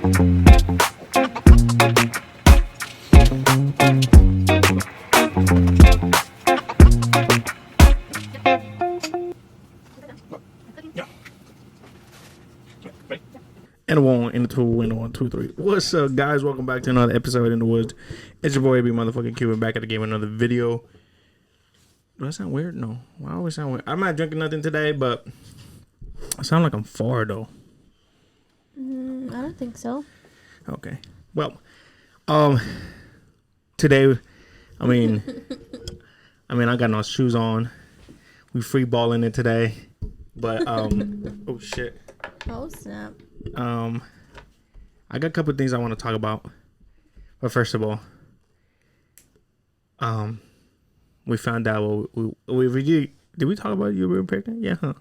And a one, and a two, and a 1, 2, 3. What's up, guys? Welcome back to another episode in the woods. It's your boy, AB motherfucking Cuban, back at the game with another video. Do I sound weird? No. Why I always sound weird? I'm not drinking nothing today, but I sound like I'm far though. I don't think so. Okay. Well, today, I mean, I got no shoes on. We free balling it today, but oh shit. Oh snap. I got a couple of things I want to talk about. But first of all, we found out did we talk about you being pregnant? Yeah, huh?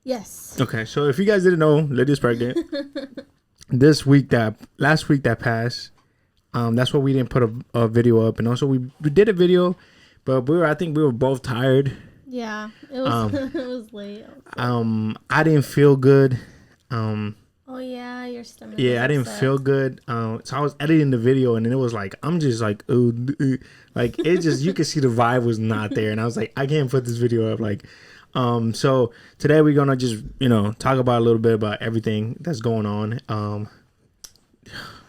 Yes. Okay, so if you guys didn't know, Lydia's pregnant. Last week that passed, that's why we didn't put a video up, and also we did a video, but I think we were both tired. Yeah, it was it was late. I didn't feel good. Oh yeah, your stomach. Yeah, I didn't feel good. So I was editing the video, and then it was like I'm just like, like it just you could see the vibe was not there, and I was like, I can't put this video up. Like, so today we're gonna just talk about a little bit about everything that's going on.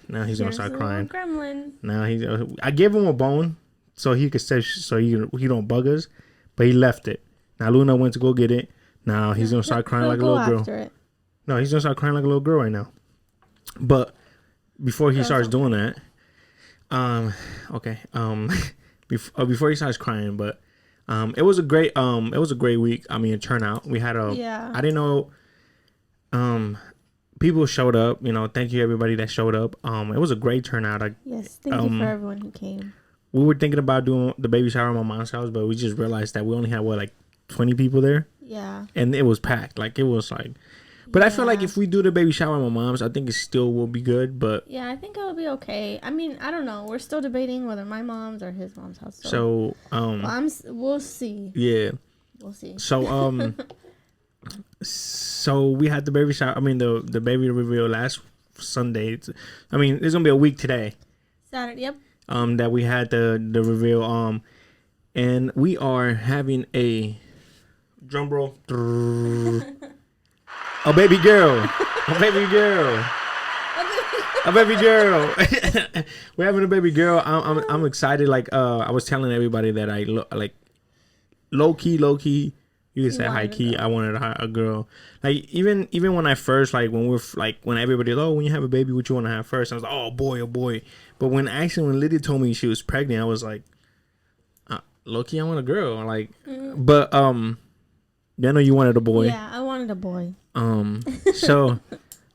Now he's gonna start crying. Gremlin. Now I gave him a bone so he could stay, so he don't bug us, but he left it. Now Luna went to go get it. Now he's gonna start crying like a little girl. After it. No, he's gonna start crying like a little girl right now. But before he starts doing that, before he starts crying, but it was a great week. I mean, turnout. We had I didn't know. People showed up. Thank you everybody that showed up. It was a great turnout. Yes, thank you for everyone who came. We were thinking about doing the baby shower at my mom's house, but we just realized that we only had 20 people there. Yeah. And it was packed. Like it was like. But I feel like if we do the baby shower at my mom's, I think it still will be good. But yeah, I think it'll be okay. I mean, I don't know. We're still debating whether my mom's or his mom's house. So we'll see. Yeah, we'll see. So so we had the baby shower. I mean, the baby reveal last Sunday. I mean, there's gonna be a week today. Saturday. Yep. That we had the reveal. And we are having a drum roll. A baby girl. A baby girl. A baby girl. We're having a baby girl. I'm excited. Like I was telling everybody that I like low key. You can say high key. I wanted a girl. Like even when I first when everybody when you have a baby, what you want to have first? I was like, oh boy. But when Lydia told me she was pregnant, I was like, low key, I want a girl. Like, but I know you wanted a boy. Yeah, I wanted a boy. So,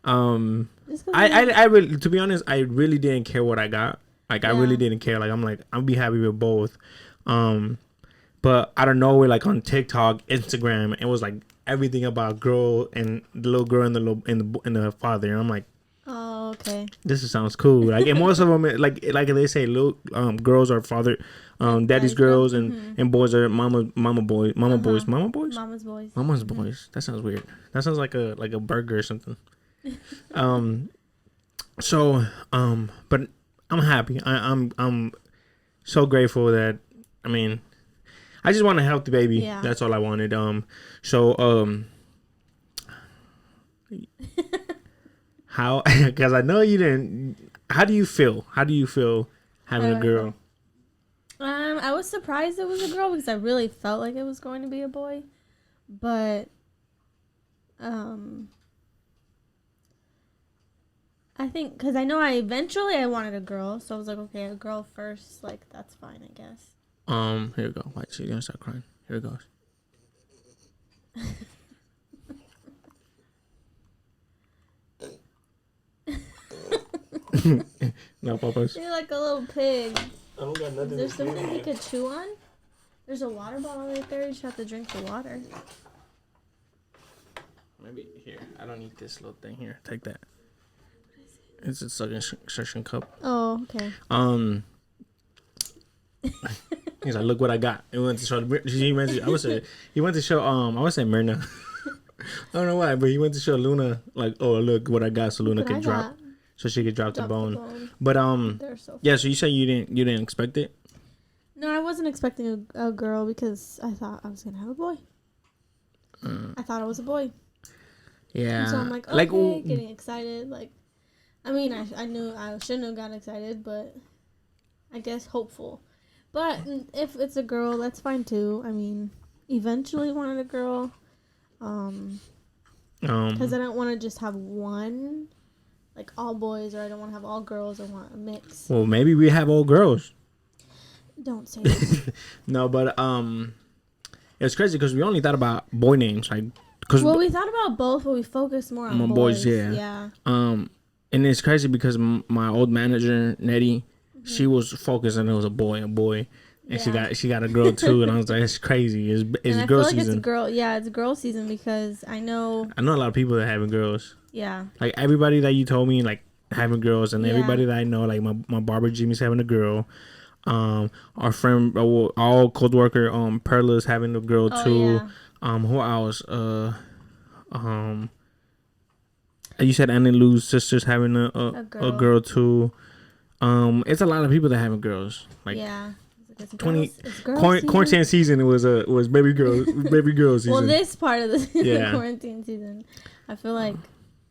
I really, to be honest, I really didn't care what I got. Like, I really didn't care. Like, I'll be happy with both. But I don't know, where like on TikTok, Instagram, it was like everything about girl and the little girl and the father. And I'm like, oh, okay. This sounds cool. Like, and most of them, like they say, little girls are father, daddy's girls, and boys are mama's boys. That sounds weird. That sounds like a burger or something. So, but I'm happy. I'm so grateful that, I mean, I just want to help the baby. Yeah. That's all I wanted. How? Because I know you didn't. How do you feel? Having a girl? I was surprised it was a girl because I really felt like it was going to be a boy, but I think because I know I wanted a girl, so I was like, okay, a girl first, like that's fine, I guess. Here we go. Wait, she's gonna start crying. Here it goes. No, Papa's. You're like a little pig. I don't got nothing. Is there something you could chew on? There's a water bottle right there. You just have to drink the water. Maybe here. I don't need this little thing here. Take that. It's a suction cup. Oh, okay. He's like, look what I got. He went to show. He went to show. I would say Myrna. I don't know why, but he went to show Luna like, oh look what I got, so Luna What I could drop, got. so she could drop the bone. But They're so yeah. So you said you didn't expect it? No, I wasn't expecting a girl because I thought I was gonna have a boy. I thought it was a boy. Yeah. And so I'm like, okay, getting excited. Like, I mean, I knew I shouldn't have gotten excited, but I guess hopeful. But if it's a girl, that's fine too. I mean, eventually wanted a girl. Because I don't want to just have one, like all boys, or I don't want to have all girls. I want a mix. Well, maybe we have all girls. Don't say that. No, but it's crazy because we only thought about boy names, like. Well, we thought about both, but we focused more on boys. Yeah. And it's crazy because my old manager Nettie, she was focused and it was a boy, and she got a girl too, and I was like, it's crazy. It's girl season. It's girl season because I know a lot of people that having girls. Yeah. Like everybody that you told me like having girls, and everybody that I know, like my barber Jimmy's having a girl. Our friend, all cold worker, Perla's having a girl too. Yeah. Who else? You said Annie Lou's sister's having a girl too. It's a lot of people that having girls. Like 20 quarantine season was baby girl season. Well, this part of the quarantine season, I feel like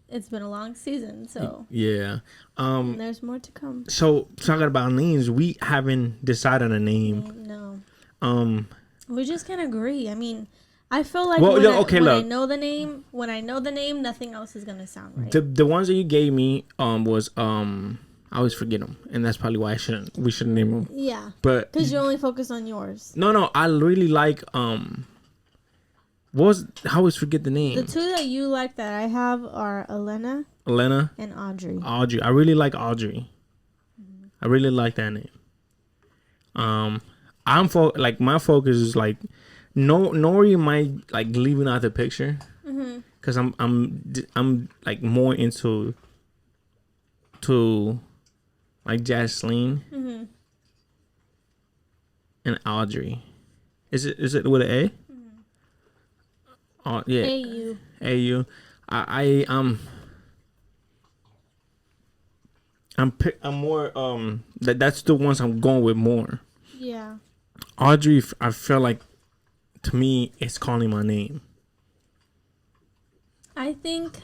it's been a long season. So yeah. There's more to come. So talking about names, we haven't decided a name. No. We just can't agree. I mean, I feel like when I know the name, nothing else is gonna sound right. The ones that you gave me was I always forget them, and that's probably why we shouldn't name them. Yeah, but because you only focus on yours. No, I really like I always forget the name. The two that you like that I have are Elena and Audrey. I really like Audrey. Mm-hmm. I really like that name. My focus is like. Nori might like leaving out the picture because I'm like more into like Jasleen and Audrey. Is it with an A? Yeah. A-U. I'm more that's the ones I'm going with more. Yeah. Audrey, I feel like. To me, it's calling my name. I think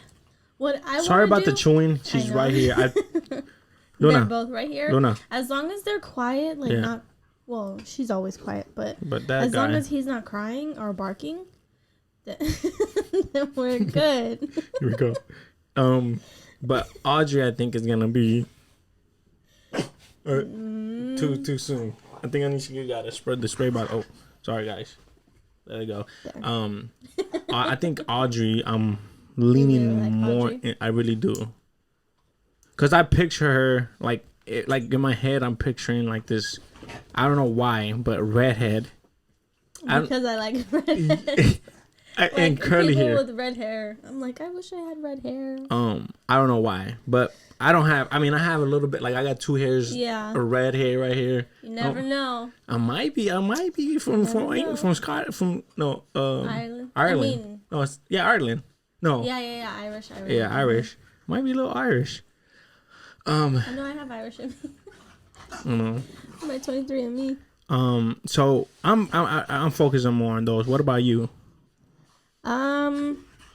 what I Sorry about the chewing. She's right here. Luna. They're both right here. Luna. As long as they're quiet, like not. Well, she's always quiet, but that long as he's not crying or barking, then we're good. Here we go. But Audrey, I think is gonna be too soon. I think I need to get you spread the spray bottle. Oh, sorry guys. There you go. There. I think Audrey. I'm leaning really more. I really do. Cause I picture her like in my head. I'm picturing like this. I don't know why, but redhead. Because I like redhead. And curly people hair with red hair. I'm like, I wish I had red hair. I don't know why, but I don't have. I mean, I have a little bit. Like I got 2 hairs. Yeah. A red hair right here. You never know. I might be from Scotland. From Ireland. Ireland. Ireland. No. Yeah. Irish. Yeah, Irish. Might be a little Irish. I know I have Irish in me. I know. My 23andMe. So I'm focusing more on those. What about you?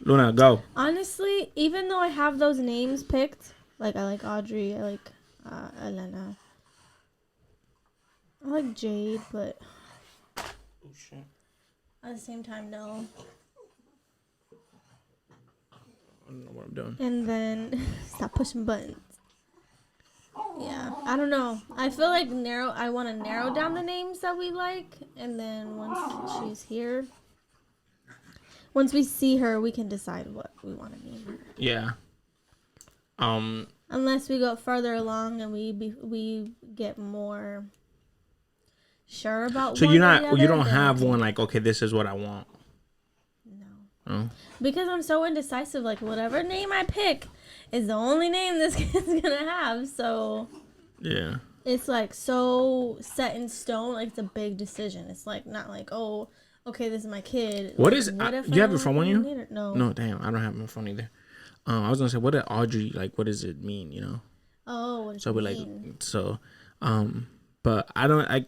Luna, go. Honestly, even though I have those names picked, like I like Audrey, I like Elena, I like Jade, but at the same time, no. I don't know what I'm doing. And then stop pushing buttons. Yeah, I don't know. I feel like I want to narrow down the names that we like, and then once she's here. Once we see her, we can decide what we want to name her. Yeah. Unless we go further along and we get more sure about. So you don't have one like, okay, this is what I want. No. Oh. Because I'm so indecisive. Like whatever name I pick is the only name this kid's gonna have. So. Yeah. It's like so set in stone. Like it's a big decision. It's like not like okay, this is my kid. What like, is? What if Do you I have your don't phone on you? later? No. No, damn, I don't have my phone either. I was gonna say, what did Audrey like? What does it mean? You know. Oh, what does So it we mean? like so, but I don't. I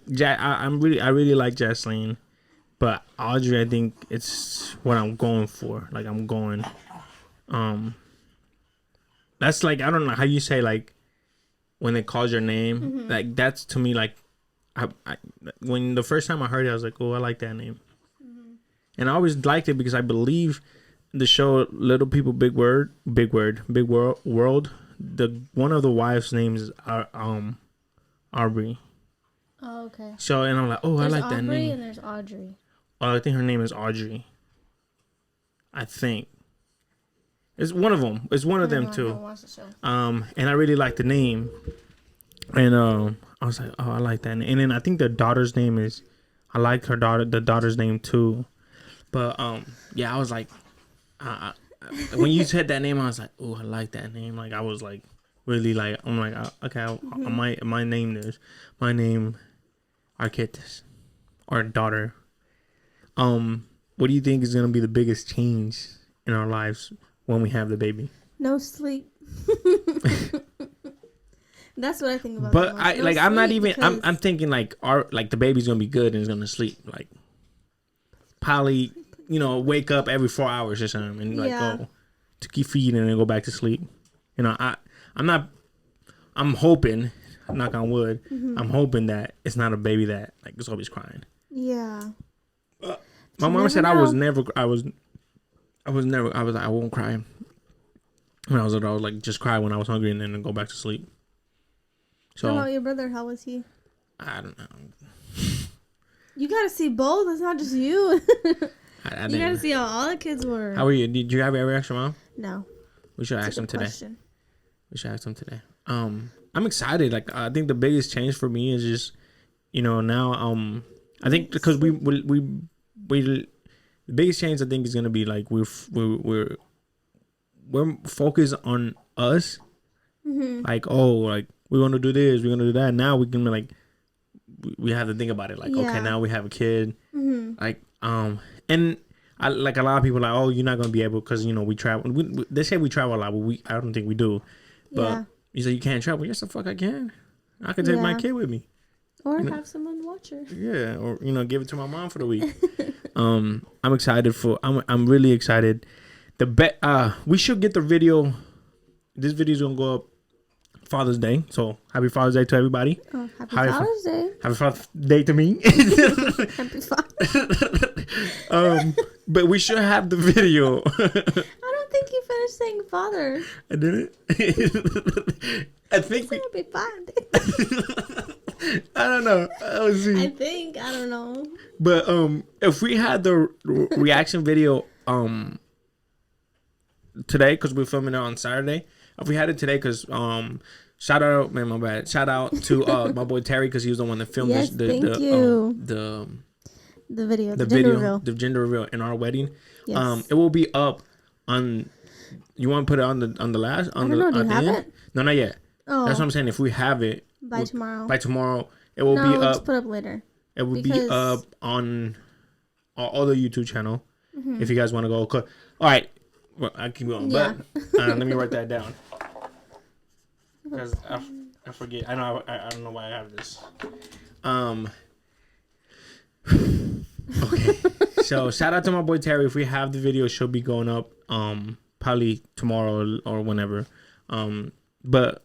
really like Jaslyn, but Audrey, I think it's what I'm going for. Like I'm going, that's like I don't know how you say like when they call your name. Like that's to me like, I when the first time I heard it, I was like, oh, I like that name, and I always liked it because I believe the show Little People Big World, World. The one of the wives' names are Aubrey. Oh, okay. So and I'm like, oh, There's I like Aubrey that name. and there's Audrey. Oh, I think her name is Audrey. I think it's one of them. It's one of them too. And I really like the name. And I was like, oh, I like that name. And then I think the daughter's name is, I like the daughter's name too. But yeah, I was like, when you said that name, I was like, oh, I like that name. Like I was like, really like, I'm like, okay, my name Arquetes, our daughter. What do you think is gonna be the biggest change in our lives when we have the baby? No sleep. That's what I think about. But I'm not even. I'm thinking like the baby's gonna be good and it's gonna sleep like probably wake up every 4 hours or something and like go to keep feeding and then go back to sleep. I'm hoping, knock on wood, I'm hoping that it's not a baby that like is always crying. Yeah. My mom said I was like, I won't cry. When I was little, I was like, just cry when I was hungry and then go back to sleep. So, what about your brother? How was he? I don't know. You gotta see both. It's not just you. You gotta see how all the kids were. How are you? Did you ever ask your mom? No. We should ask them today. I'm excited. Like I think the biggest change for me is just, now I think because we the biggest change I think is gonna be like we're focused on us. Like like we're gonna do this, we're gonna do that. Now we can be like we have to think about it. Like okay, now we have a kid. Like and I like a lot of people are like, oh, you're not gonna be able because we travel. They say we travel a lot, but I don't think we do. But you say you can't travel. Yes, the fuck I can. I can take my kid with me. Or have someone watch her. Yeah, or give it to my mom for the week. I'm excited for. I'm really excited. We should get the video. This video is gonna go up Father's Day. So happy Father's Day to everybody. Oh, happy Father's Day. Happy Father's Day to me. Happy Father's But we should have the video. I don't think you finished saying father. I didn't. I think it's gonna be fine. I don't know. I don't know. But if we had the reaction video today, because we're filming it on Saturday. If we had it today, because shout out to my boy Terry, because he was the one that filmed the video, the gender reveal in our wedding. Yes. It will be up on. You want to put it on the last on the end? No, not yet. Oh, that's what I'm saying. If we have it by tomorrow, it will be up. Let's put up later. It will be up on our other YouTube channel. If you guys want to go. All right, well, I keep going. Yeah. But let me write that down because I forget. I know I don't know why I have this. Okay. So shout out to my boy Terry. If we have the video, she'll be going up probably tomorrow or whenever. But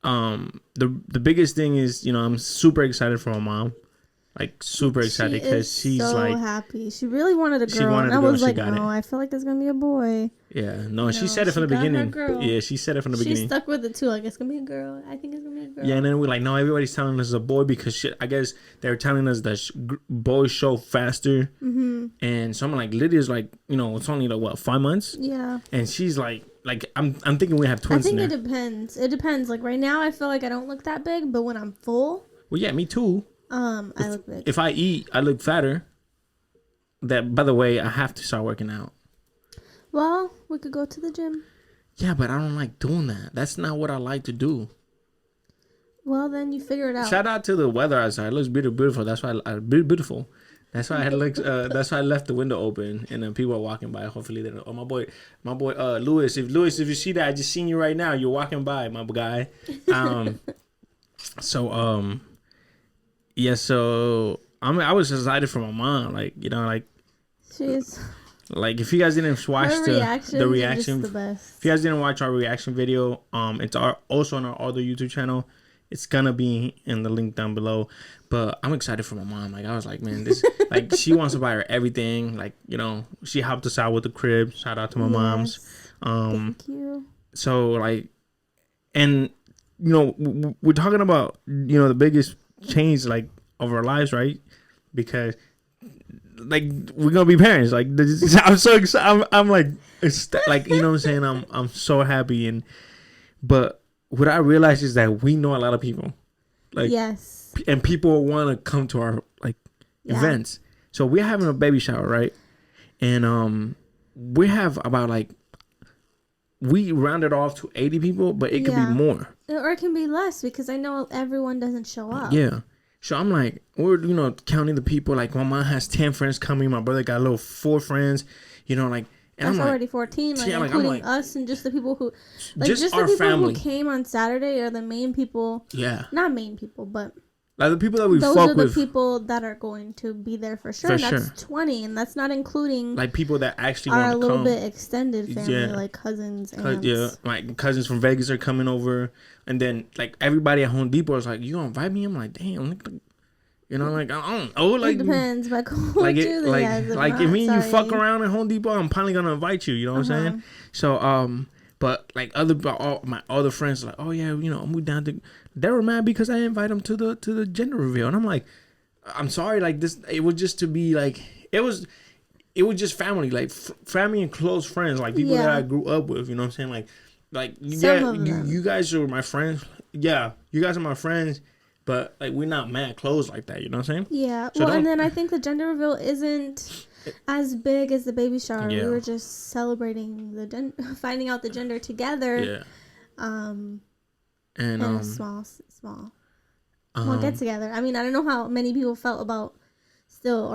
the biggest thing is, I'm super excited for my mom. Like super excited because she's so like happy. She really wanted a girl. And I was like, no, I feel like it's gonna be a boy. Yeah, no, she said it from the beginning. Yeah, she said it from the beginning. She stuck with it too. Like it's gonna be a girl. I think it's gonna be a girl. Yeah, and then we're like, no, everybody's telling us it's a boy because I guess they're telling us that boys show faster. And so I'm like, Lydia's like, it's only like what 5 months. Yeah. And she's like I'm thinking we have twins. I think it depends. It depends. Like right now, I feel like I don't look that big, but when I'm full. Well, yeah, me too. I look big. If I eat, I look fatter. That, by the way, I have to start working out. Well, we could go to the gym. Yeah, but I don't like doing that. That's not what I like to do. Well, then you figure it out. Shout out to the weather outside. It looks beautiful. That's why beautiful. That's why I had looked. That's why I left the window open, and then people are walking by. Hopefully, they don't. Oh, my boy, Lewis. If you see that, I just seen you right now. You're walking by, my guy. Yeah. So I was excited for my mom. Like, you know, like she's like if you guys didn't watch the reaction, the best. if you guys didn't watch our reaction video, it's also on our other YouTube channel. It's gonna be in the link down below. But I'm excited for my mom. Like, I was like, man, this like she wants to buy her everything. Like, you know, she helped us out with the crib. Shout out to my moms. Thank you. So like, and you know, we're talking about, you know, the biggest change like of our lives, right? Because like we're gonna be parents. Like, I'm so excited. I'm like, it's like, you know what I'm saying? I'm so happy. But what I realized is that we know a lot of people. Like, yes. And people want to come to our like events. So we're having a baby shower, right? And we have about like, we rounded off to 80 people, but it could be more. Or it can be less because I know everyone doesn't show up. Yeah. So I'm like, we're, you know, counting the people. Like, my mom has 10 friends coming. My brother got a little 4 friends, you know, like. And that's I'm already like, 14, like, yeah, including like, us and just the people who, like, just the our people family who came on Saturday are the main people. Yeah. Not main people, but like the people that we those fuck are the with. people that are going to be there for sure. That's 20, and that's not including like people that actually are want to a little come. bit extended family, like cousins, aunts. Yeah, like cousins from Vegas are coming over, and then like everybody at Home Depot is like, "You gonna invite me?" I'm like, "Damn, look, you know, like, I don't know, like, it depends." Like, like if me and you fuck around at Home Depot, I'm probably gonna invite you. You know what I'm saying? So but like all my other friends are like, "Oh yeah, you know, I'm down to." They were mad because I invite them to the gender reveal, and I'm like, I'm sorry, like this. It was just to be like it was just family, like family and close friends, like people that I grew up with. You know what I'm saying? Like you guys are my friends. Yeah, you guys are my friends, but like we're not mad close like that. You know what I'm saying? Yeah. So and then I think the gender reveal isn't as big as the baby shower. We were just celebrating finding out the gender together. Yeah. And a small get together. I mean, I don't know how many people felt about still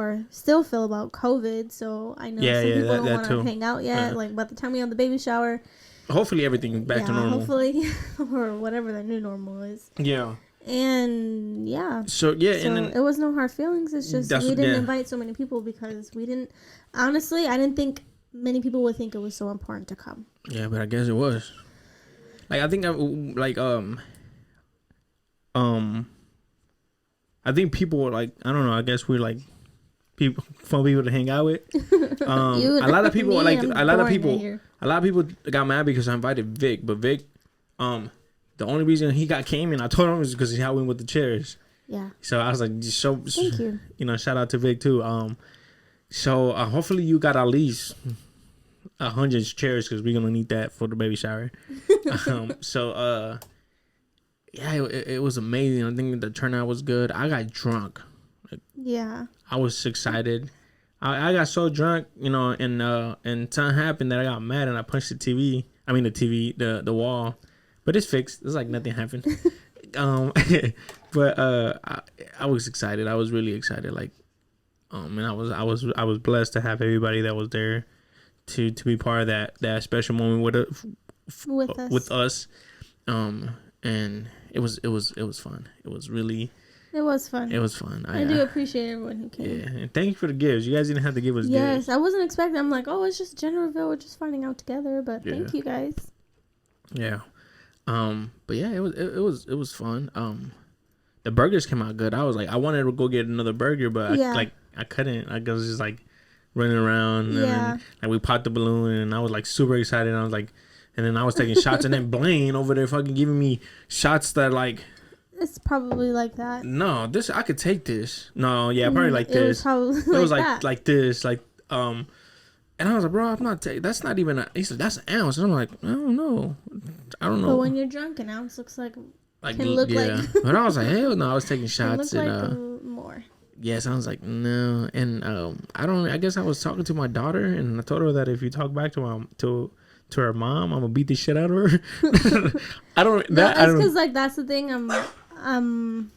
feel about COVID. So I know some people don't want to hang out yet. Like by the time we have the baby shower, hopefully everything is back to normal. Hopefully, or whatever the new normal is. Yeah. And so and then, it was no hard feelings. It's just we didn't invite so many people because we didn't. Honestly, I didn't think many people would think it was so important to come. Yeah, but I guess it was. Like I think I think people were like, I don't know. I guess we're like fun people to hang out with. A lot of people a lot of people got mad because I invited Vic, but Vic, the only reason he came in, I told him, was because he helped me with the chairs. Yeah. So I was like, thank you. You know, shout out to Vic too. So hopefully you got at least 100 chairs because we're gonna need that for the baby shower. It was amazing. I think the turnout was good. I got drunk. I was excited. I got so drunk, you know, and something happened that I got mad and I punched the TV. I mean the wall, but it's fixed. It's like nothing happened. But I was excited. I was really excited. Like, and I was blessed to have everybody that was there to be part of that special moment with us. And it was fun. It was fun. It was fun. I do appreciate everyone who came. Yeah, and thank you for the gifts. You guys didn't have to give us gifts. Yes, I wasn't expecting. I'm like, oh, it's just gender reveal. We're just finding out together. But thank you guys. Yeah. But yeah, it was fun. The burgers came out good. I was like, I wanted to go get another burger, but I couldn't. I was just like running around. Yeah. And we popped the balloon, and I was like super excited. And I was like, and then I was taking shots, and then Blaine over there fucking giving me shots that like. It's probably like that. No, I could take this. No, yeah, probably like this. It was probably it was like this, like and I was like, bro, I'm not taking. That's not even. He said that's an ounce, and I'm like, I don't know. But when you're drunk, an ounce looks like can look like. But I was like, hell no, I was taking shots and like more. Yes, I was like, no, and I guess I was talking to my daughter, and I told her that if you talk back to her mom, I'm gonna beat the shit out of her. I don't. That's because like that's the thing. I'm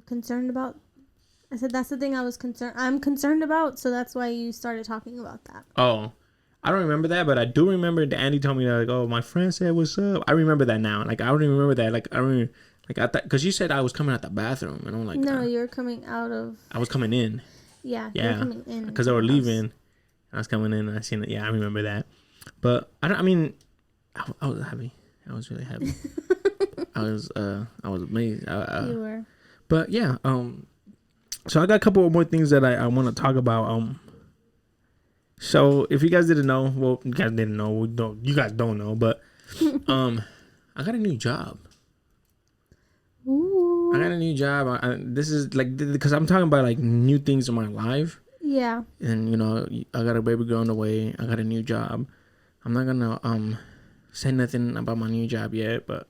concerned about. I said that's the thing I'm concerned about, so that's why you started talking about that. Oh, I don't remember that, but I do remember that Andy told me that, like, oh, my friend said what's up. I remember that now. Like, I don't even remember that. Like, I remember, like, I thought, because you said I was coming out the bathroom, and I'm like, no, you're coming out of. I was coming in. Yeah, you're coming in. Because they were leaving. I was coming in, and I seen it. Yeah, I remember that. But I mean, I was happy. I was really happy. I was amazed. You were. But yeah, so I got a couple of more things that I want to talk about. So if you guys didn't know, well, you guys didn't know, you guys don't know, but I got a new job. Ooh. I got a new job. This is like, because I'm talking about like new things in my life. Yeah. And you know, I got a baby girl on the way. I got a new job. I'm not gonna say nothing about my new job yet, but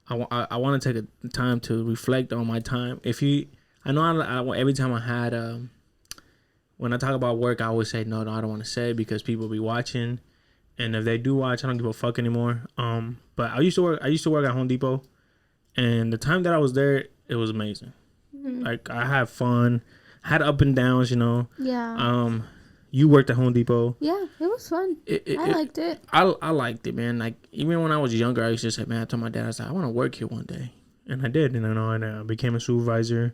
I want to take a time to reflect on my time. I know every time I had when I talk about work, I always say no, I don't want to say, because people be watching, and if they do watch, I don't give a fuck anymore. But I used to work at Home Depot, and the time that I was there, it was amazing. Mm-hmm. Like, I had fun, had up and downs, you know. Yeah. You worked at Home Depot. Yeah, it was fun. I liked it. I liked it, man. Like, even when I was younger, I used to say, man, I told my dad, I was like, I want to work here one day, and I did. And I became a supervisor.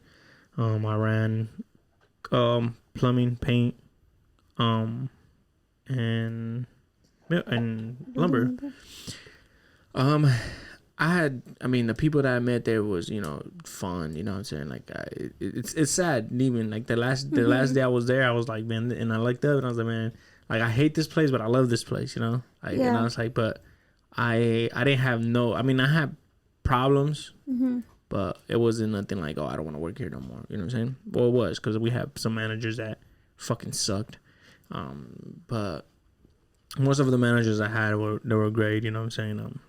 I ran plumbing, paint, and lumber. The people that I met there was, you know, fun, you know what I'm saying? Like, it's sad, even like the last day I was there, I was like, man, and I looked up and I was like, man, like, I hate this place, but I love this place, you know? Like, yeah. And I was like, but I didn't have I had problems, mm-hmm. but it wasn't nothing like, oh, I don't want to work here no more, you know what I'm saying? Well, it was, because we have some managers that fucking sucked, but most of the managers I had were great, you know what I'm saying?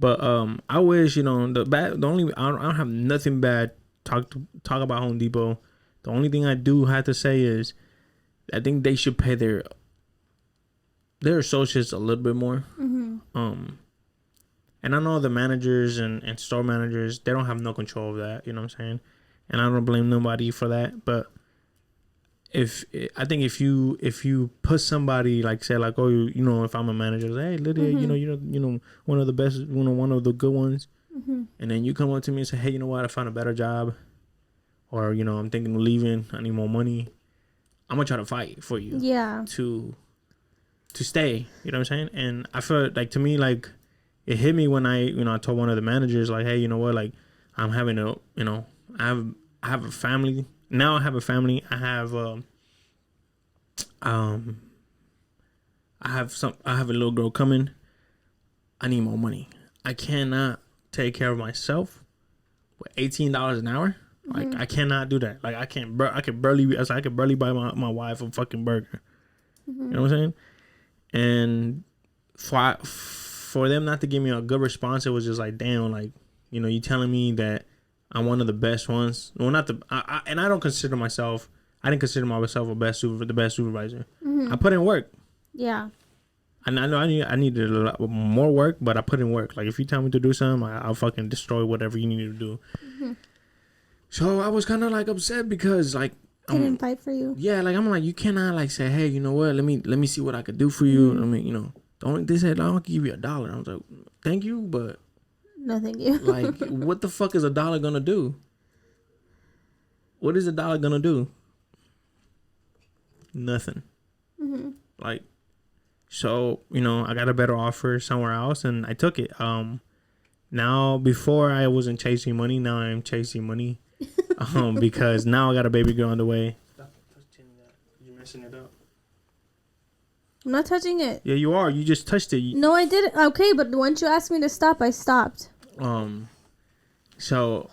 But I wish, you know, I don't have nothing bad talk about Home Depot. The only thing I do have to say is, I think they should pay their associates a little bit more. Mm-hmm. And I know the managers and store managers, they don't have no control of that, you know what I'm saying? And I don't blame nobody for that, but I think if you put somebody, like, say, like, oh, you know, if I'm a manager, say, hey, Lydia, mm-hmm. you know one of the best, you know, one of the good ones, mm-hmm. and then you come up to me and say, hey, you know what, I found a better job, or, you know, I'm thinking of leaving, I need more money, I'm gonna try to fight for you, yeah, to stay, you know what I'm saying? And I feel like, to me, like, it hit me when I told one of the managers, like, hey, you know what, like, I'm having a, you know, I have a family. Now I have a family. I have a little girl coming. I need more money. I cannot take care of myself with $18 an hour. Mm-hmm. Like, I cannot do that. Like, I could barely buy my wife a fucking burger. Mm-hmm. You know what I'm saying? And for them not to give me a good response, it was just like, damn, like, you know, you telling me that I'm one of the best ones. Well, not and I don't consider myself. I didn't consider myself the best supervisor. Mm-hmm. I put in work. Yeah. And I know I needed a lot more work, but I put in work. Like, if you tell me to do something, I'll fucking destroy whatever you need to do. Mm-hmm. So I was kind of like upset because, like, didn't fight for you. Yeah, like, I'm like, you cannot, like, say, hey, you know what? Let me see what I could do for you. Mm-hmm. I mean, you know, they said, I'll give you $1. I was like, thank you, but. No, thank you. Like, what the fuck is $1 gonna do? What is $1 gonna do? Nothing. Mm-hmm. Like, so, you know, I got a better offer somewhere else, and I took it. Now, before I wasn't chasing money, now I'm chasing money. Because now I got a baby girl on the way. Stop touching that. You're messing it up. I'm not touching it. Yeah, you are. You just touched it. No, I didn't. Okay, but once you asked me to stop, I stopped. So,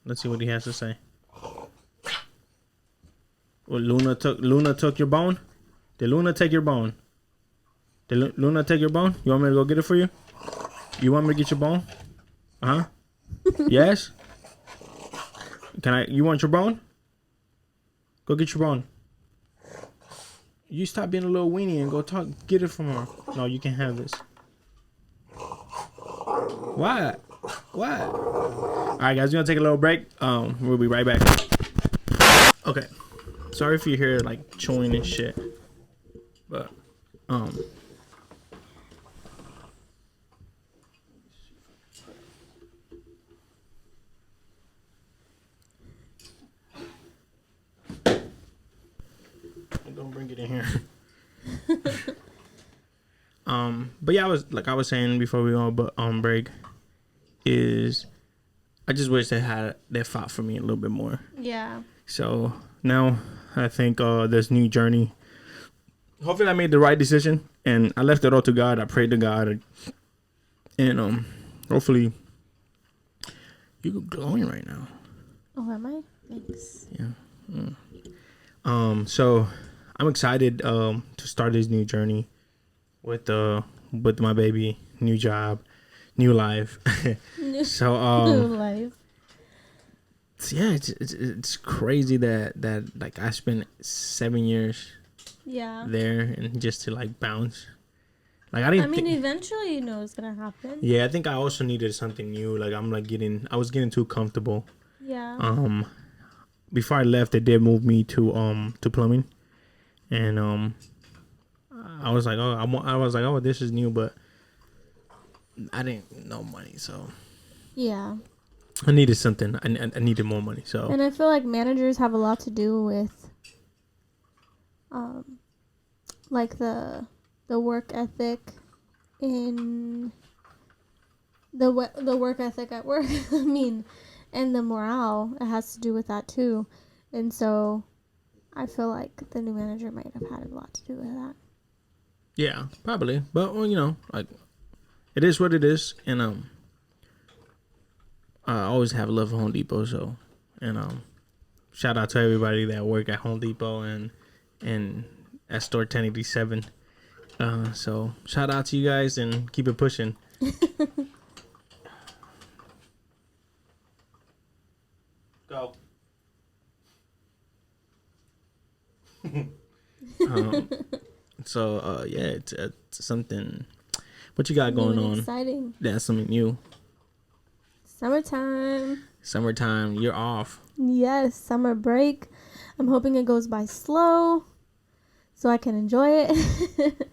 let's see what he has to say. Well, Luna took your bone. Did Luna take your bone? Did Luna take your bone? You want me to go get it for you? You want me to get your bone? Uh-huh. Yes? You want your bone? Go get your bone. You stop being a little weenie and go get it from her. No, you can't have this. Why? What? All right, guys, we're gonna take a little break. We'll be right back. Okay. Sorry if you hear like chewing and shit, but don't bring it in here. But yeah, I was saying before we go break, is I just wish they fought for me a little bit more. Yeah. So now I think this new journey. Hopefully, I made the right decision, and I left it all to God. I prayed to God, and hopefully, you're glowing right now. Oh, am I? Thanks. Yeah. So I'm excited to start this new journey with my baby, new job, new life. So New life. yeah, it's crazy that like I spent 7 years there and just to like bounce. Like I mean, eventually you know it's gonna happen. Yeah, I think I also needed something new. Like I was getting too comfortable. Yeah. Before I left, they did move me to plumbing, and I was like, oh, this is new, but I didn't know money, so yeah. I needed something. I needed more money, so. And I feel like managers have a lot to do with, like the work ethic in the work ethic at work. I mean, and the morale, it has to do with that too. And so I feel like the new manager might have had a lot to do with that. Yeah, probably. But well, like it is what it is, and I always have love for Home Depot, so and shout out to everybody that work at Home Depot and at store 1087. So shout out to you guys and keep it pushing. Go. So yeah, it's something. What you got going on? Exciting. That's something new. Summertime. You're off. Yes, summer break. I'm hoping it goes by slow so I can enjoy it.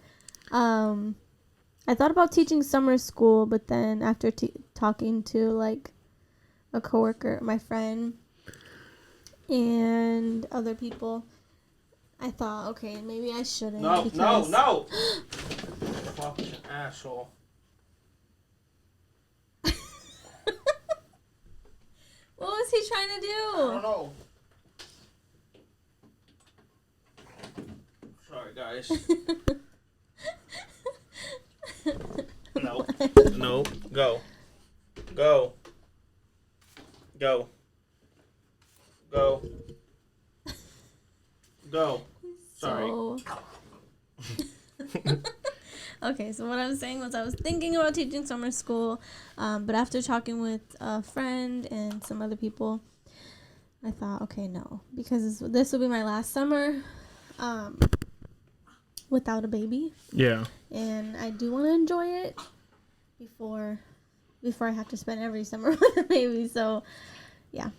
I thought about teaching summer school, but then after talking to like a coworker, my friend, and other people, I thought, okay, maybe I shouldn't. No. Fucking asshole. What was he trying to do? I don't know. Sorry, guys. No. Go. Sorry. Okay, so what I was saying was I was thinking about teaching summer school, but after talking with a friend and some other people, I thought, okay, no, because this will be my last summer without a baby. Yeah. And I do want to enjoy it before I have to spend every summer with a baby. So, yeah.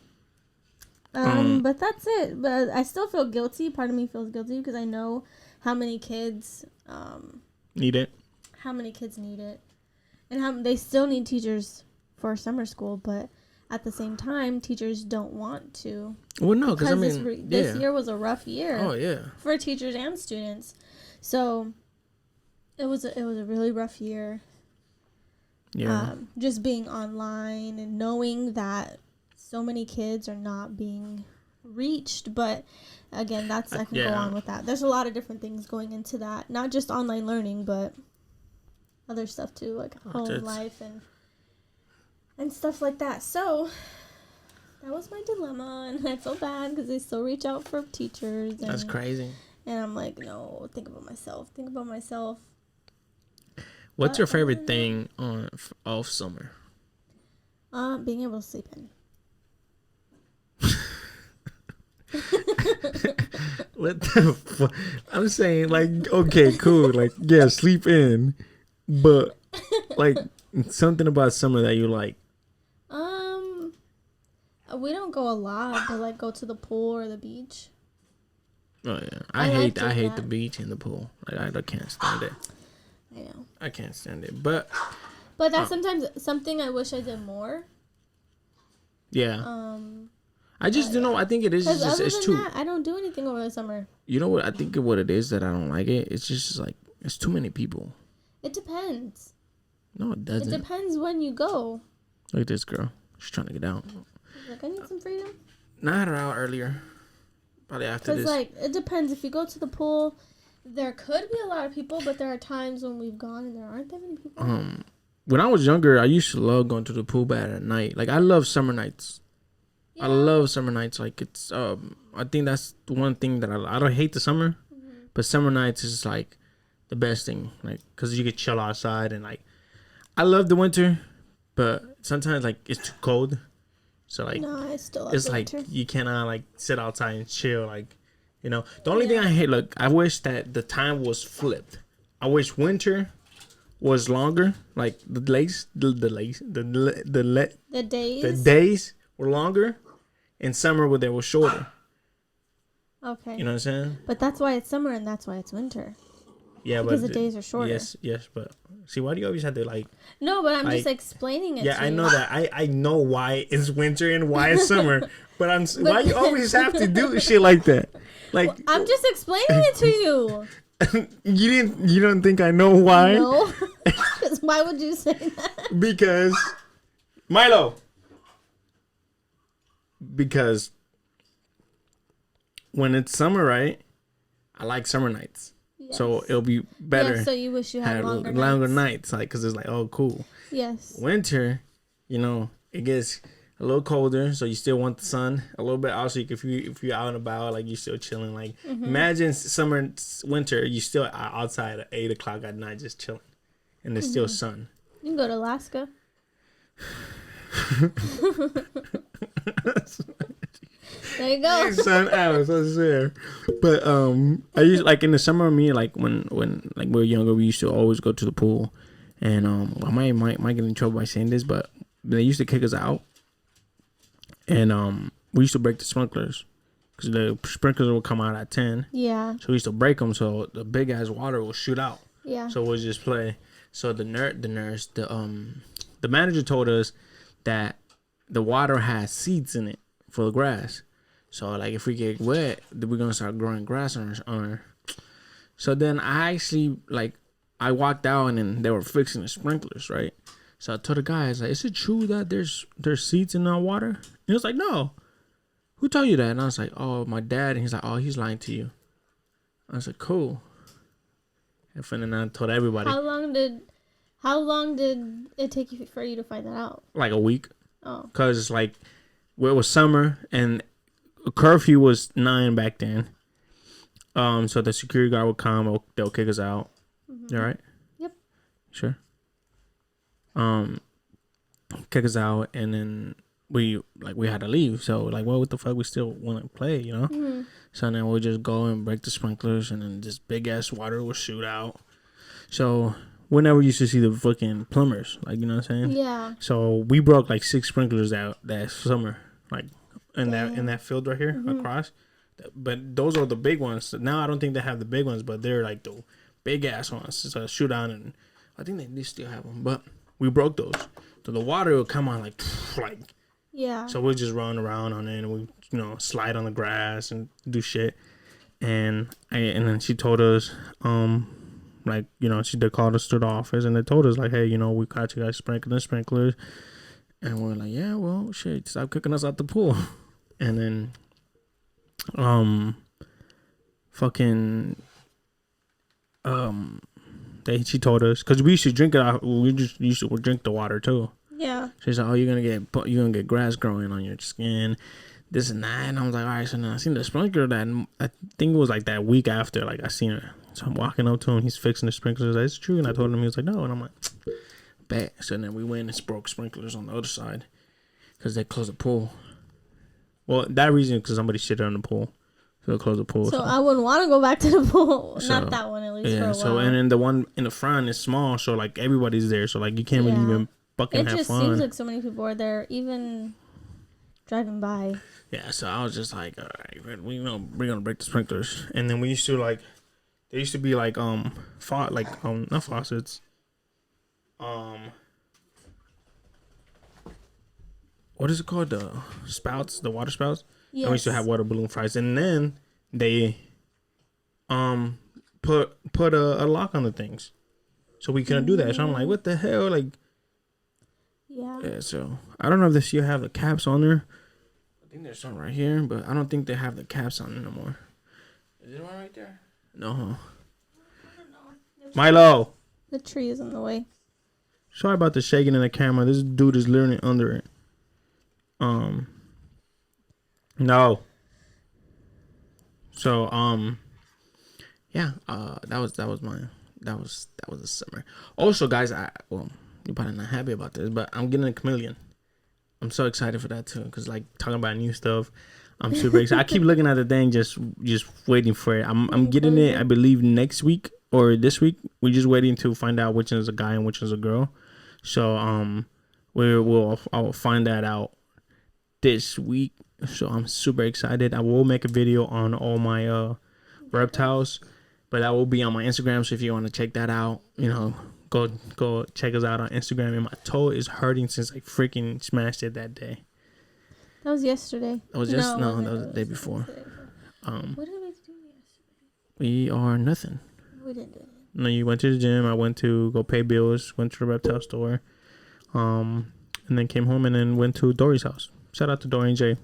But that's it. But I still feel guilty. Part of me feels guilty because I know how many kids need it. How many kids need it, and how they still need teachers for summer school. But at the same time, teachers don't want to. Well, no, because I mean, this year was a rough year. Oh yeah. For teachers and students, so it was a really rough year. Yeah. Just being online and knowing that so many kids are not being reached, but again, I can go on with that. There's a lot of different things going into that, not just online learning, but other stuff too, like home life and stuff like that. So that was my dilemma, and I feel bad because they still reach out for teachers. That's crazy. And I'm like, no, think about myself. What's your favorite thing off summer? Being able to sleep in. What the fuck? I'm saying, like, okay, cool. Like, yeah, sleep in. But, like, something about summer that you like. We don't go a lot, but like go to the pool or the beach. Oh yeah, I hate the beach and the pool. Like I can't stand it. I know. I can't stand it, but that's sometimes something I wish I did more. Yeah. I just don't know. I think it is. It's too. That, I don't do anything over the summer. You know what? I think what it is that I don't like it. It's just like it's too many people. It depends. No, it doesn't. It depends when you go. Look at this girl. She's trying to get out. Like, I need some freedom. No, I had her out earlier. Probably after this. Because, like, it depends. If you go to the pool, there could be a lot of people, but there are times when we've gone and there aren't that many people. When I was younger, I used to love going to the pool bad at night. Like, I love summer nights. Yeah. I love summer nights. Like, it's, I think that's the one thing that I don't hate the summer, but summer nights is, like, the best thing. Like, because you get chill outside and, like, I love the winter, but sometimes, like, it's too cold. So, like, no, I still love it's like winter. You cannot, like, sit outside and chill. Like, you know, the only thing I hate, look, I wish that the time was flipped. I wish winter was longer. Like, the days were longer, and summer they were shorter. Okay. You know what I'm saying? But that's why it's summer and that's why it's winter. Yeah, because the days are shorter. Yes, but see, why do you always have to like? No, but I'm just explaining it. Yeah, to I you. know that. I know why it's winter and why it's summer, but why you always have to do shit like that? Like, well, I'm just explaining it to you. You don't think I know why? No. Why would you say that? Because Milo. Because when it's summer, right? I like summer nights. Yes. So it'll be better. Yeah, so you wish you had longer nights, like, because it's like, oh, cool. Yes. Winter, you know, it gets a little colder, so you still want the sun a little bit. Also, if you're out and about, like, you're still chilling. Like, imagine winter, you still outside at 8 o'clock at night just chilling, and there's still sun. You can go to Alaska. There you go. Sun out, I swear. But I used, like, in the summer, me, like, when like we were younger, we used to always go to the pool, and I might get in trouble by saying this, but they used to kick us out, and we used to break the sprinklers because the sprinklers would come out at 10. Yeah. So we used to break them, so the big ass water will shoot out. Yeah. So we'll just play. So the manager told us that the water has seeds in it for the grass. So, like, if we get wet, then we're going to start growing grass on our. So then I actually, like, I walked out and then they were fixing the sprinklers, right? So I told the guys, like, is it true that there's seeds in our water? And he was like, no. Who told you that? And I was like, oh, my dad. And he's like, oh, he's lying to you. I was like, cool. And then I told everybody. How long did it take you for you to find that out? Like a week. Oh. Because, like, it was summer and curfew was 9 back then. So the security guard would come, they'll kick us out. You all right? Yep. Sure. Kick us out, and then we had to leave. So, like, well, what the fuck? We still want to play, you know? Mm-hmm. So then we'll just go and break the sprinklers, and then this big ass water will shoot out. So we never used to see the fucking plumbers, like, you know what I'm saying? Yeah. So we broke like 6 sprinklers out that summer, like in that field right here across. But those are the big ones. Now I don't think they have the big ones, but they're like the big ass ones. So shoot out, and I think they still have them, but we broke those. So the water will come on like. Yeah. So we'll just run around on it, and we, you know, slide on the grass and do shit. And then she told us, like, you know, they called us to the office and they told us, like, hey, you know, we caught you guys sprinkling sprinklers. And we're like, yeah, well, shit, stop kicking us out the pool. And then, she told us, because we used to drink it out, we just used to drink the water too. Yeah. She's like, oh, you're gonna get grass growing on your skin, this and that. And I was like, all right. So then I seen the sprinkler that, I think it was like that week after, like, I seen her. So I'm walking up to him, he's fixing the sprinklers. Like, it's true. And I told him, he was like, no. And I'm like, bet. So then we went and broke sprinklers on the other side because they closed the pool. Well, that reason, because somebody shit on the pool. So they closed the pool. So I wouldn't want to go back to the pool. So, not that one, at least, for a while. So, and then the one in the front is small. So, like, everybody's there. So, like, you can't really even fucking have fun. It just seems like so many people are there. Even driving by. Yeah, so I was just like, all right, we're gonna break the sprinklers, and then we used to like, there used to be like not faucets, what is it called, the spouts, the water spouts. Yes. And we used to have water balloon fries, and then they put a lock on the things, so we couldn't do that. So I'm like, what the hell, like. Yeah. So I don't know if they still have the caps on there. I think there's some right here, but I don't think they have the caps on it no more. Is there one right there? No. I don't know. Milo. The tree is in the way. Sorry about the shaking in the camera. This dude is literally under it. No. So yeah. That was the summer. Also, guys, you're probably not happy about this, but I'm getting a chameleon. I'm so excited for that too, because like talking about new stuff, I'm super excited. I keep looking at the thing, just waiting for it. I'm getting it, I believe, next week or this week. We're just waiting to find out which is a guy and which is a girl. So I'll find that out this week. So I'm super excited. I will make a video on all my reptiles, but that will be on my Instagram. So if you want to check that out, go check us out on Instagram. And my toe is hurting since I freaking smashed it that day. That was yesterday. That was that was the day before. What did we do yesterday? We are nothing. We didn't do it. No, you went to the gym. I went to go pay bills. Went to the reptile store. And then came home and then went to Dory's house. Shout out to Dory and Jay.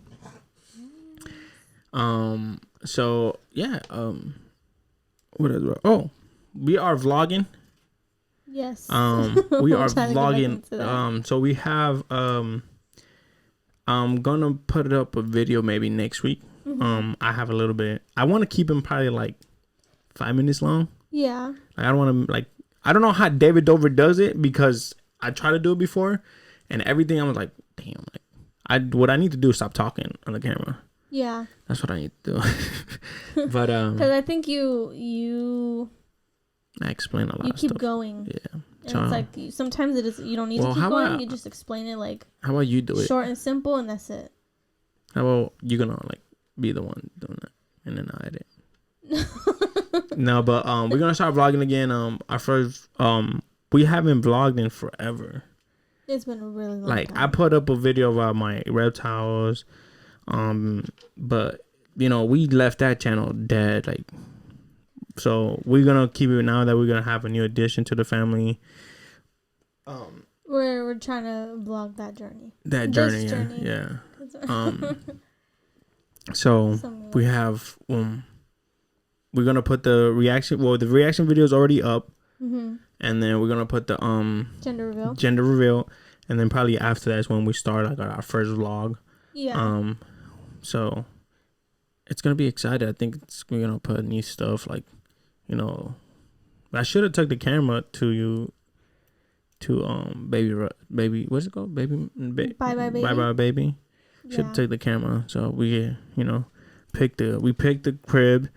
So yeah. What is it? Oh, we are vlogging. Yes. We are vlogging. So we have I'm gonna put up a video maybe next week. Mm-hmm. I have a little bit. I want to keep them probably like 5 minutes long. Yeah. I don't want to I don't know how David Dover does it, because I tried to do it before, and everything I was like, damn, what I need to do is stop talking on the camera. Yeah. That's what I need to do. But because I think you I explain a lot. You keep going. Yeah. And it's like sometimes it is, you don't need to keep going. You just explain it like. How about you do it? Short and simple, and that's it. How about you gonna be the one doing it, and then I edit. No, but we're gonna start vlogging again. Our first we haven't vlogged in forever. It's been a really long time. I put up a video about my reptiles, but we left that channel dead. So we're gonna keep it now that we're gonna have a new addition to the family. We're trying to vlog that journey. Yeah. So we have we're gonna put the reaction. Well, the reaction video is already up, and then we're gonna put the gender reveal, and then probably after that is when we start our first vlog. Yeah. So it's gonna be exciting. I think we're gonna put new stuff I should have took the camera to baby what's it called, bye bye baby. Should have took the camera, so we picked the crib.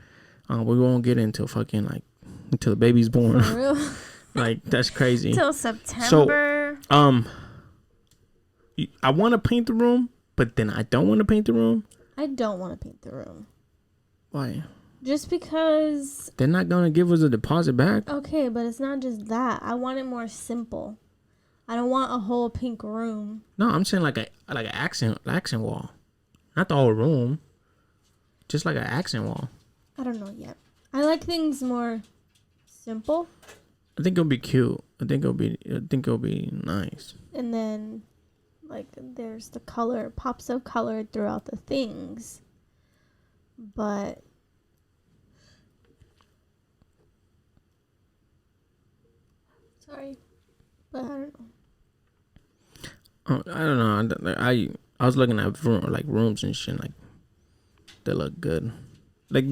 We won't get into fucking until the baby's born. For real? That's crazy. Till September. So I want to paint the room, but then I don't want to paint the room. I don't want to paint the room. Why? Just because they're not gonna give us a deposit back. Okay, but it's not just that. I want it more simple. I don't want a whole pink room. No, I'm saying like an accent wall, not the whole room. Just like an accent wall. I don't know yet. I like things more simple. I think it'll be cute. I think it'll be nice. And then, there's the color, pops of color throughout the things. But sorry, but I don't know. I don't know. I was looking at rooms and shit. They look good.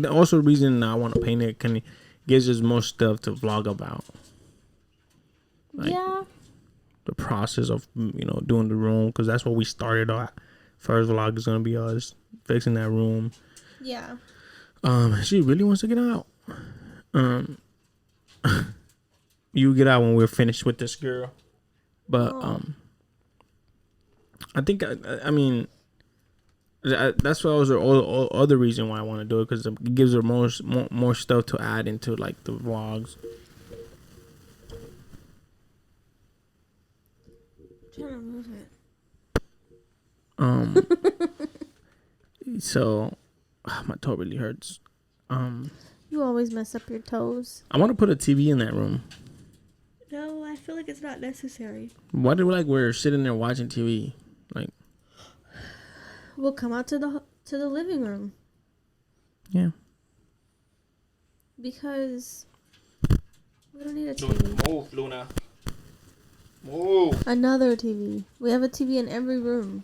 Also the reason I want to paint it gives us more stuff to vlog about. Yeah. The process of doing the room, because that's what we started on. First vlog is gonna be us fixing that room. Yeah. She really wants to get out. You get out when we're finished with this girl. But I think I mean That's what was the other reason why I want to do it, because it gives her more stuff to add into like the vlogs. I'm trying to move it. So my toe really hurts. You always mess up your toes. I want to put a TV in that room. No, I feel like it's not necessary. Why do we're sitting there watching TV? Like, we'll come out to the living room. Yeah. Because we don't need a TV. Move, Luna. Move. Another TV. We have a TV in every room.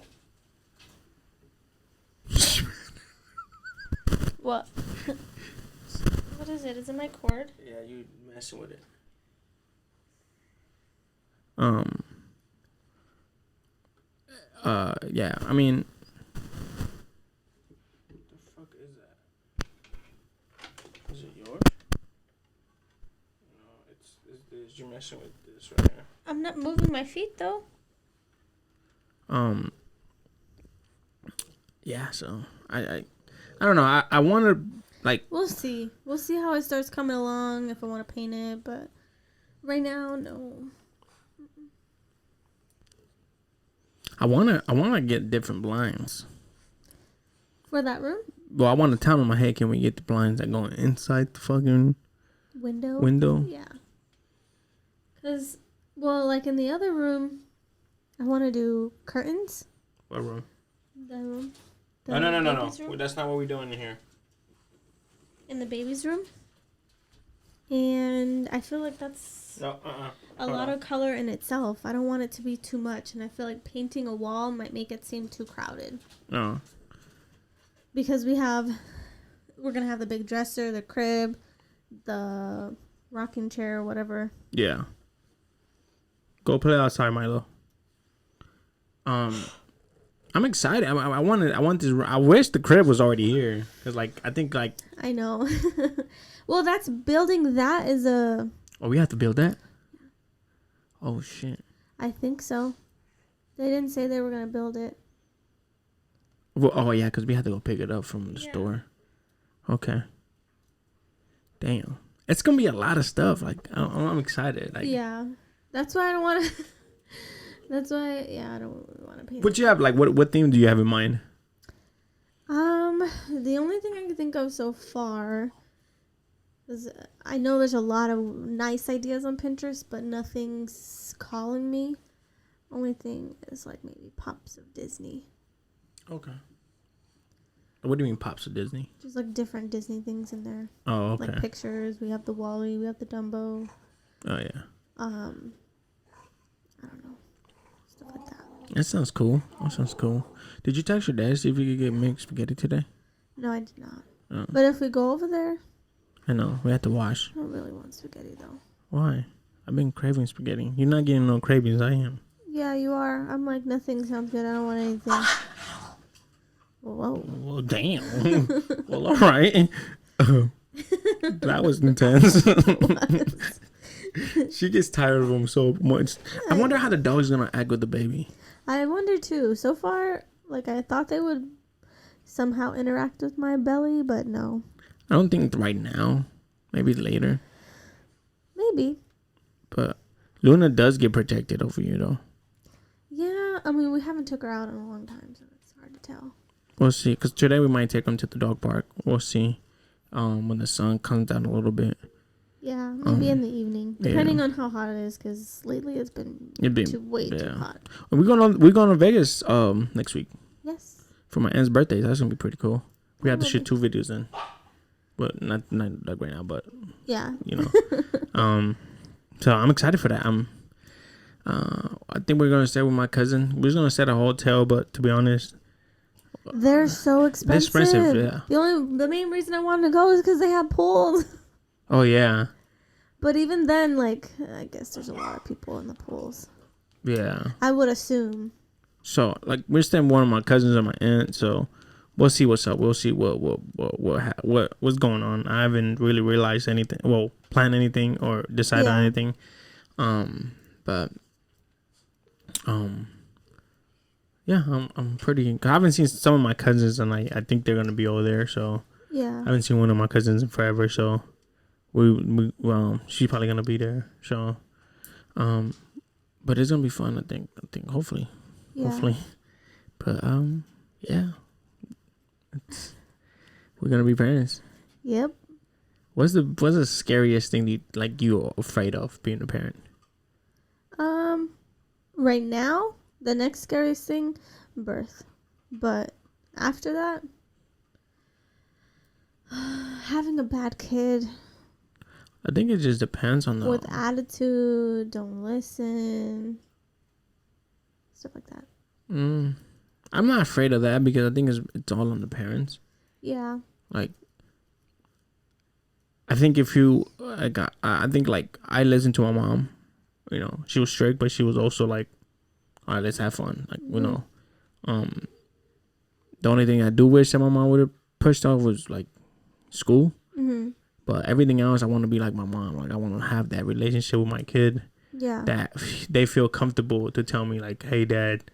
What? What is it? Is it my cord? Yeah, you messing with it. Yeah, I mean, what the fuck is that? Is it yours? No, it's you're messing with this right here. I'm not moving my feet though. Yeah, so I don't know. I want to, like, We'll see how it starts coming along, if I want to paint it, but right now, no. I wanna get different blinds For that room? Well, I want to tell in my head, can we get the blinds that go inside the fucking window? Yeah. Because, well, like in the other room, I want to do curtains. What room? The room. No. Room? That's not what we're doing in here. In the baby's room. And I feel like that's a lot of color in itself. I don't want it to be too much. And I feel like painting a wall might make it seem too crowded. No. Because we're going to have the big dresser, the crib, the rocking chair, whatever. Yeah. Go play outside, Milo. I'm excited. I want this. I wish the crib was already here. Cause I know. Well, building that is a. Oh, we have to build that? Oh, shit. I think so. They didn't say they were going to build it. Well, oh, yeah, because we had to go pick it up from the store. Okay. Damn. It's going to be a lot of stuff. Like, I'm excited. Like, yeah. That's why I don't want to. That's why, I don't want to paint. What you have, like, what theme do you have in mind? The only thing I can think of so far is I know there's a lot of nice ideas on Pinterest, but nothing's calling me. Only thing is, like, maybe pops of Disney. Okay. What do you mean pops of Disney? Just, like, different Disney things in there. Oh, okay. Like pictures. We have the Wall-E. We have the Dumbo. Oh, yeah. I don't know. Stuff like that. That sounds cool. Did you text your dad to see if we could get mixed spaghetti today? No, I did not. Oh. But if we go over there... I know. We have to wash. I don't really want spaghetti, though. Why? I've been craving spaghetti. You're not getting no cravings. I am. Yeah, you are. I'm like, nothing sounds good. I don't want anything. Whoa. Well, damn. Well, all right. That was intense. She gets tired of him so much. I wonder how the dog's going to act with the baby. I wonder, too. So far, like, I thought they would somehow interact with my belly, but no. I don't think right now. Maybe later. Maybe. But Luna does get protected over you, though. Yeah, I mean, we haven't took her out in a long time, so it's hard to tell. We'll see. Because today we might take them to the dog park. We'll see. When the sun comes down a little bit. Yeah, maybe in the evening, depending on how hot it is. Because lately it's been way too hot. We're going to Vegas next week. Yes. For my aunt's birthday. That's gonna be pretty cool. We have to shoot 2 videos then. But not like right now. But yeah, you know. So I'm excited for that. I think we're gonna stay with my cousin. We're just gonna stay at a hotel. But to be honest, they're so expensive. They're expensive. Yeah. The main reason I wanted to go is because they have pools. Oh, yeah. But even then, like, I guess there's a lot of people in the pools. Yeah. I would assume. So, like, we're staying with one of my cousins and my aunt, so we'll see what's up. We'll see what's going on. I haven't really realized anything. Well, planned anything or decided on anything. Yeah, I'm pretty. I haven't seen some of my cousins, and I think they're gonna be over there. So Yeah. I haven't seen one of my cousins in forever. So she's probably gonna be there. So but it's gonna be fun. I think hopefully, hopefully. But yeah, we're gonna be parents. Yep. What's the scariest thing you're afraid of being a parent? Right now, the next scariest thing, birth. But after that, having a bad kid. I think it just depends on with attitude, don't listen, stuff like that. I'm not afraid of that because I think it's all on the parents. Yeah. Like, I think if you I think like I listened to my mom. You know, she was strict, but she was also like, all right, let's have fun. Like, you know, the only thing I do wish that my mom would have pushed off was like school. Mm-hmm. But everything else, I want to be like my mom. Like, I want to have that relationship with my kid. Yeah. That they feel comfortable to tell me like, hey, Dad,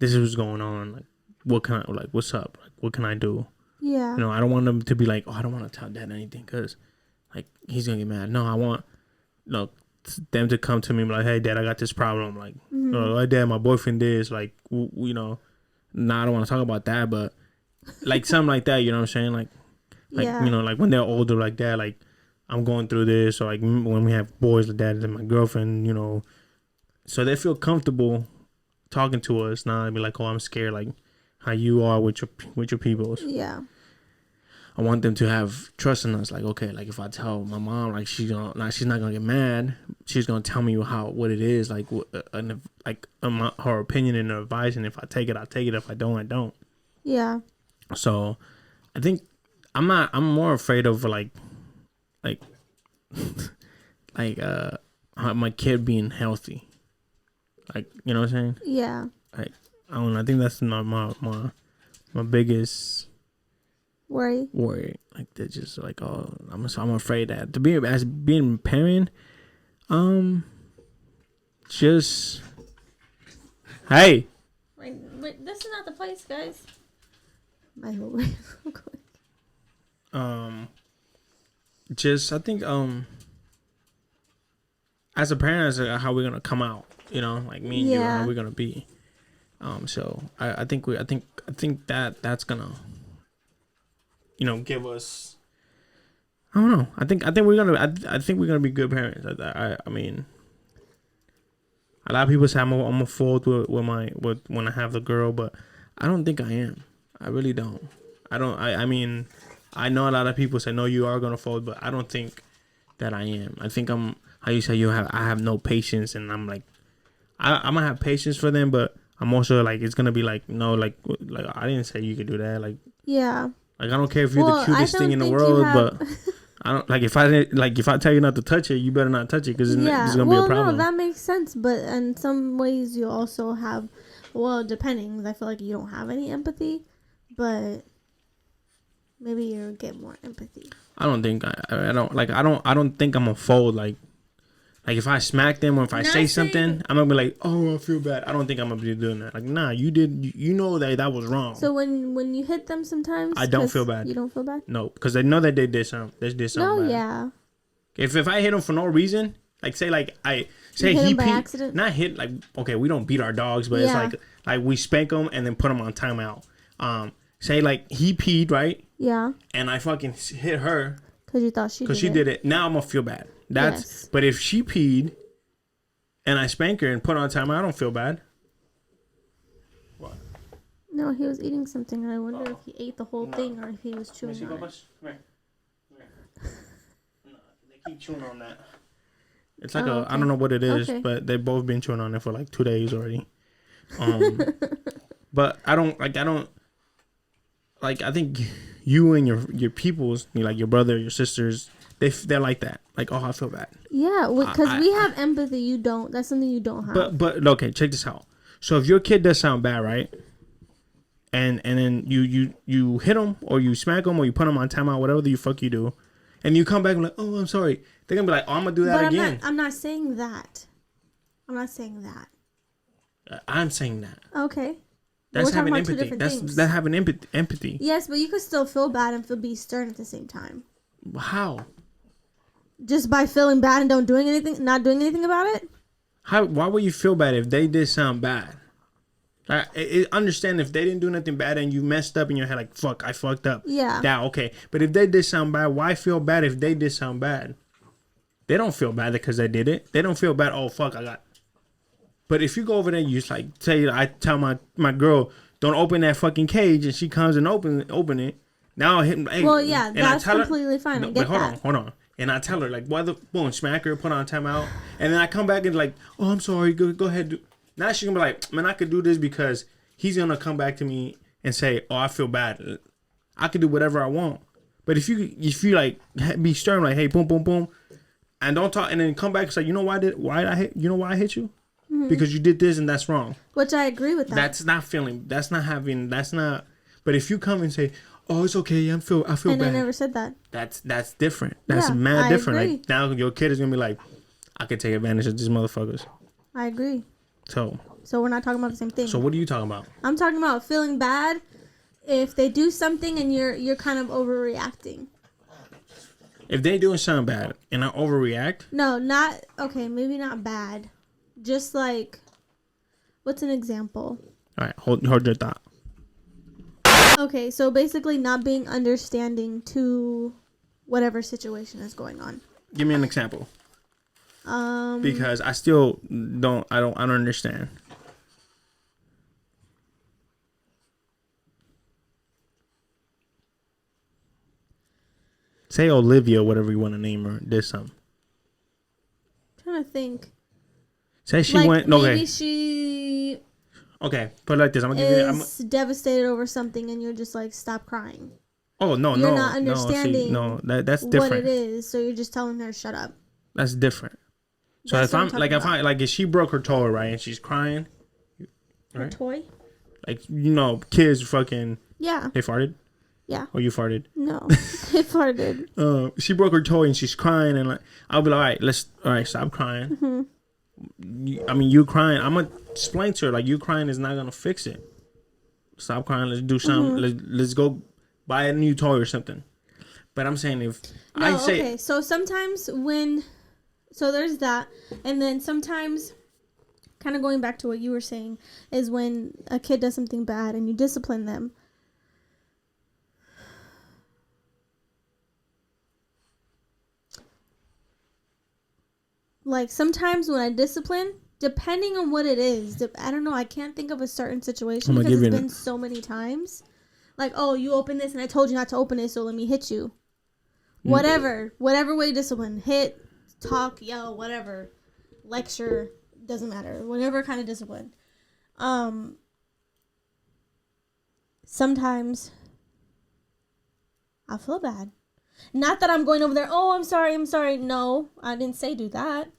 this is what's going on. Like, what can I, like, what's up? Like, what can I do? Yeah. You know, I don't want them to be like, oh, I don't want to tell Dad anything because, like, he's going to get mad. No, I want, them to come to me like, hey, Dad, I got this problem. Like, hey, Dad, my boyfriend did. Like, you know, nah, I don't want to talk about that, but like something like that, you know what I'm saying? Like, you know, like when they're older like that, like I'm going through this, or like when we have boys like that and my girlfriend, you know, so they feel comfortable talking to us. Not be like, oh, I'm scared, like how you are with your peoples. Yeah. I want them to have trust in us. Like, okay, like if I tell my mom, like she's not gonna get mad. She's gonna tell me what it is, like her opinion and her advice. And if I take it, I take it. If I don't, I don't. Yeah. So, I think I'm more afraid of like my kid being healthy. Like, you know what I'm saying? Yeah. Like, I don't know. I think that's not my biggest worry. Like, they're just like, oh, I'm afraid that being a parent, just hey. Wait, this is not the place, guys. My whole just I think as a parent, as how we're gonna come out, you know, like me and you, how we're gonna be. So I think that's gonna, you know, give us. I don't know. I think we're gonna be good parents. I mean, a lot of people say I'm a fault with when I have the girl, but I don't think I am. I really don't. I mean, I know a lot of people say no, you are gonna fold, but I don't think that I am. I think I'm. How you say I have no patience, and I'm like, I'm gonna have patience for them, but I'm also like, it's gonna be like, no, like I didn't say you could do that. Like, yeah, like I don't care if you're the cutest thing in the world, but I don't like if I tell you not to touch it, you better not touch it because it's gonna be a problem. No, that makes sense, but in some ways you also have, depending. I feel like you don't have any empathy, but maybe you'll get more empathy. I don't think I don't think I'm a fold like if I smack them or if I say something, I'm gonna be like, oh, I feel bad. I don't think I'm gonna be doing that. Like, nah, you know that was wrong. So when you hit them sometimes, I don't feel bad. You don't feel bad? No, because they know that they did something. They did something bad. Yeah. If I hit them for no reason, like say he by accident? Not hit like, okay, we don't beat our dogs, but it's like we spank them and then put them on timeout. Say like he peed, right? Yeah. And I fucking hit her. Because you thought she did it. Now I'm gonna feel bad. But if she peed and I spank her and put her on timeout, I don't feel bad. What? No, he was eating something and I wonder if he ate the whole thing or if he was chewing on it. Come here. No, they keep chewing on that. It's like I don't know what it is, but they've both been chewing on it for like 2 days already. But I think you and your peoples, like your brother, your sisters, they're like that. Like, oh, I feel bad. Yeah, because we have empathy. You don't. That's something you don't have. But okay, check this out. So if your kid does sound bad, right? And then you hit them or you smack them or you put them on timeout, whatever the fuck you do, and you come back and like, oh, I'm sorry. They're gonna be like, oh, I'm gonna do that again. I'm not saying that. I'm not saying that. I'm saying that. Okay. That's having empathy. That's having empathy. Yes, but you could still feel bad and be stern at the same time. How? Just by feeling bad and not doing anything about it? Why would you feel bad if they did something bad? I understand if they didn't do nothing bad and you messed up in your head, like, fuck, I fucked up. Yeah. That okay. But if they did something bad, why feel bad if they did something bad? They don't feel bad because they did it. They don't feel bad, oh, fuck, I got. But if you go over there and you just like, I tell my girl, don't open that fucking cage, and she comes and open it. Now I hit. Hey, well, yeah, that's completely fine. No, I get hold on. And I tell her like, why the boom, smack her, put on timeout, and then I come back and like, oh, I'm sorry, go ahead. Now she's gonna be like, man, I could do this because he's gonna come back to me and say, oh, I feel bad. I could do whatever I want. But if you like be stern, like, hey, boom, boom, boom, and don't talk, and then come back and say, you know why I hit you? Mm-hmm. Because you did this and that's wrong. Which I agree with that. That's not feeling. That's not having. That's not. But if you come and say, "Oh, it's okay. I feel bad," and I never said that. That's different. That's mad different. Agree. Like now, your kid is gonna be like, "I could take advantage of these motherfuckers." I agree. So we're not talking about the same thing. So what are you talking about? I'm talking about feeling bad if they do something and you're kind of overreacting. If they doing something bad and I overreact. No, not okay. Maybe not bad. Just like, what's an example? All right, hold your thought. Okay, so basically not being understanding to whatever situation is going on. Give me an example. Because I still don't understand. Say Olivia, whatever you want to name her, did something. I'm trying to think. Say she like went. Maybe okay. She. Okay, put it like this. I'm gonna give you. I'm devastated over something, and you're just like, stop crying. Oh no, you're not understanding. That's different. What it is, so you're just telling her shut up. That's different. So that's if she broke her toe, right, and she's crying. Right? Her toy. Like kids fucking. Yeah. They farted. Yeah. Or you farted? No, they farted. She broke her toe and she's crying, and like I'll be like, all right, stop crying. Mm-hmm. You crying. I'm gonna explain to her like you crying is not gonna fix it. Stop crying. Let's do something. Mm-hmm. Let's go buy a new toy or something. But I'm saying okay. So sometimes so there's that, and then sometimes, kind of going back to what you were saying, is when a kid does something bad and you discipline them. Like, sometimes when I discipline, depending on what it is, I don't know, I can't think of a certain situation because it's been so many times. Like, oh, you open this and I told you not to open it, so let me hit you. Whatever way discipline. Hit, talk, yell, whatever. Lecture, doesn't matter. Whatever kind of discipline. Sometimes I feel bad. Not that I'm going over there, oh, I'm sorry. No, I didn't say do that.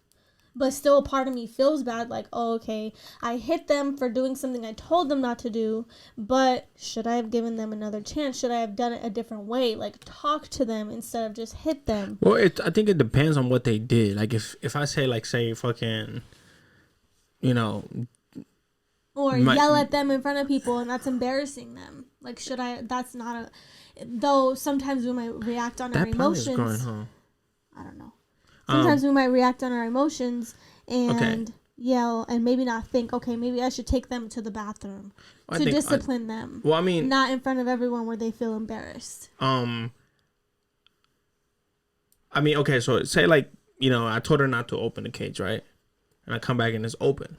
But still a part of me feels bad, like, oh, okay, I hit them for doing something I told them not to do, but should I have given them another chance? Should I have done it a different way? Like, talk to them instead of just hit them. Well, I think it depends on what they did. Like, if I say, like, say, fucking, or yell at them in front of people, and that's embarrassing them. Like, that's not a... Though sometimes we might react on our emotions. That is growing, huh? I don't know. Sometimes we might react on our emotions and yell and maybe not think, okay, maybe I should take them to the bathroom to discipline them. Well, I mean, not in front of everyone where they feel embarrassed. I mean, okay, so say like, I told her not to open the cage, right? And I come back and it's open.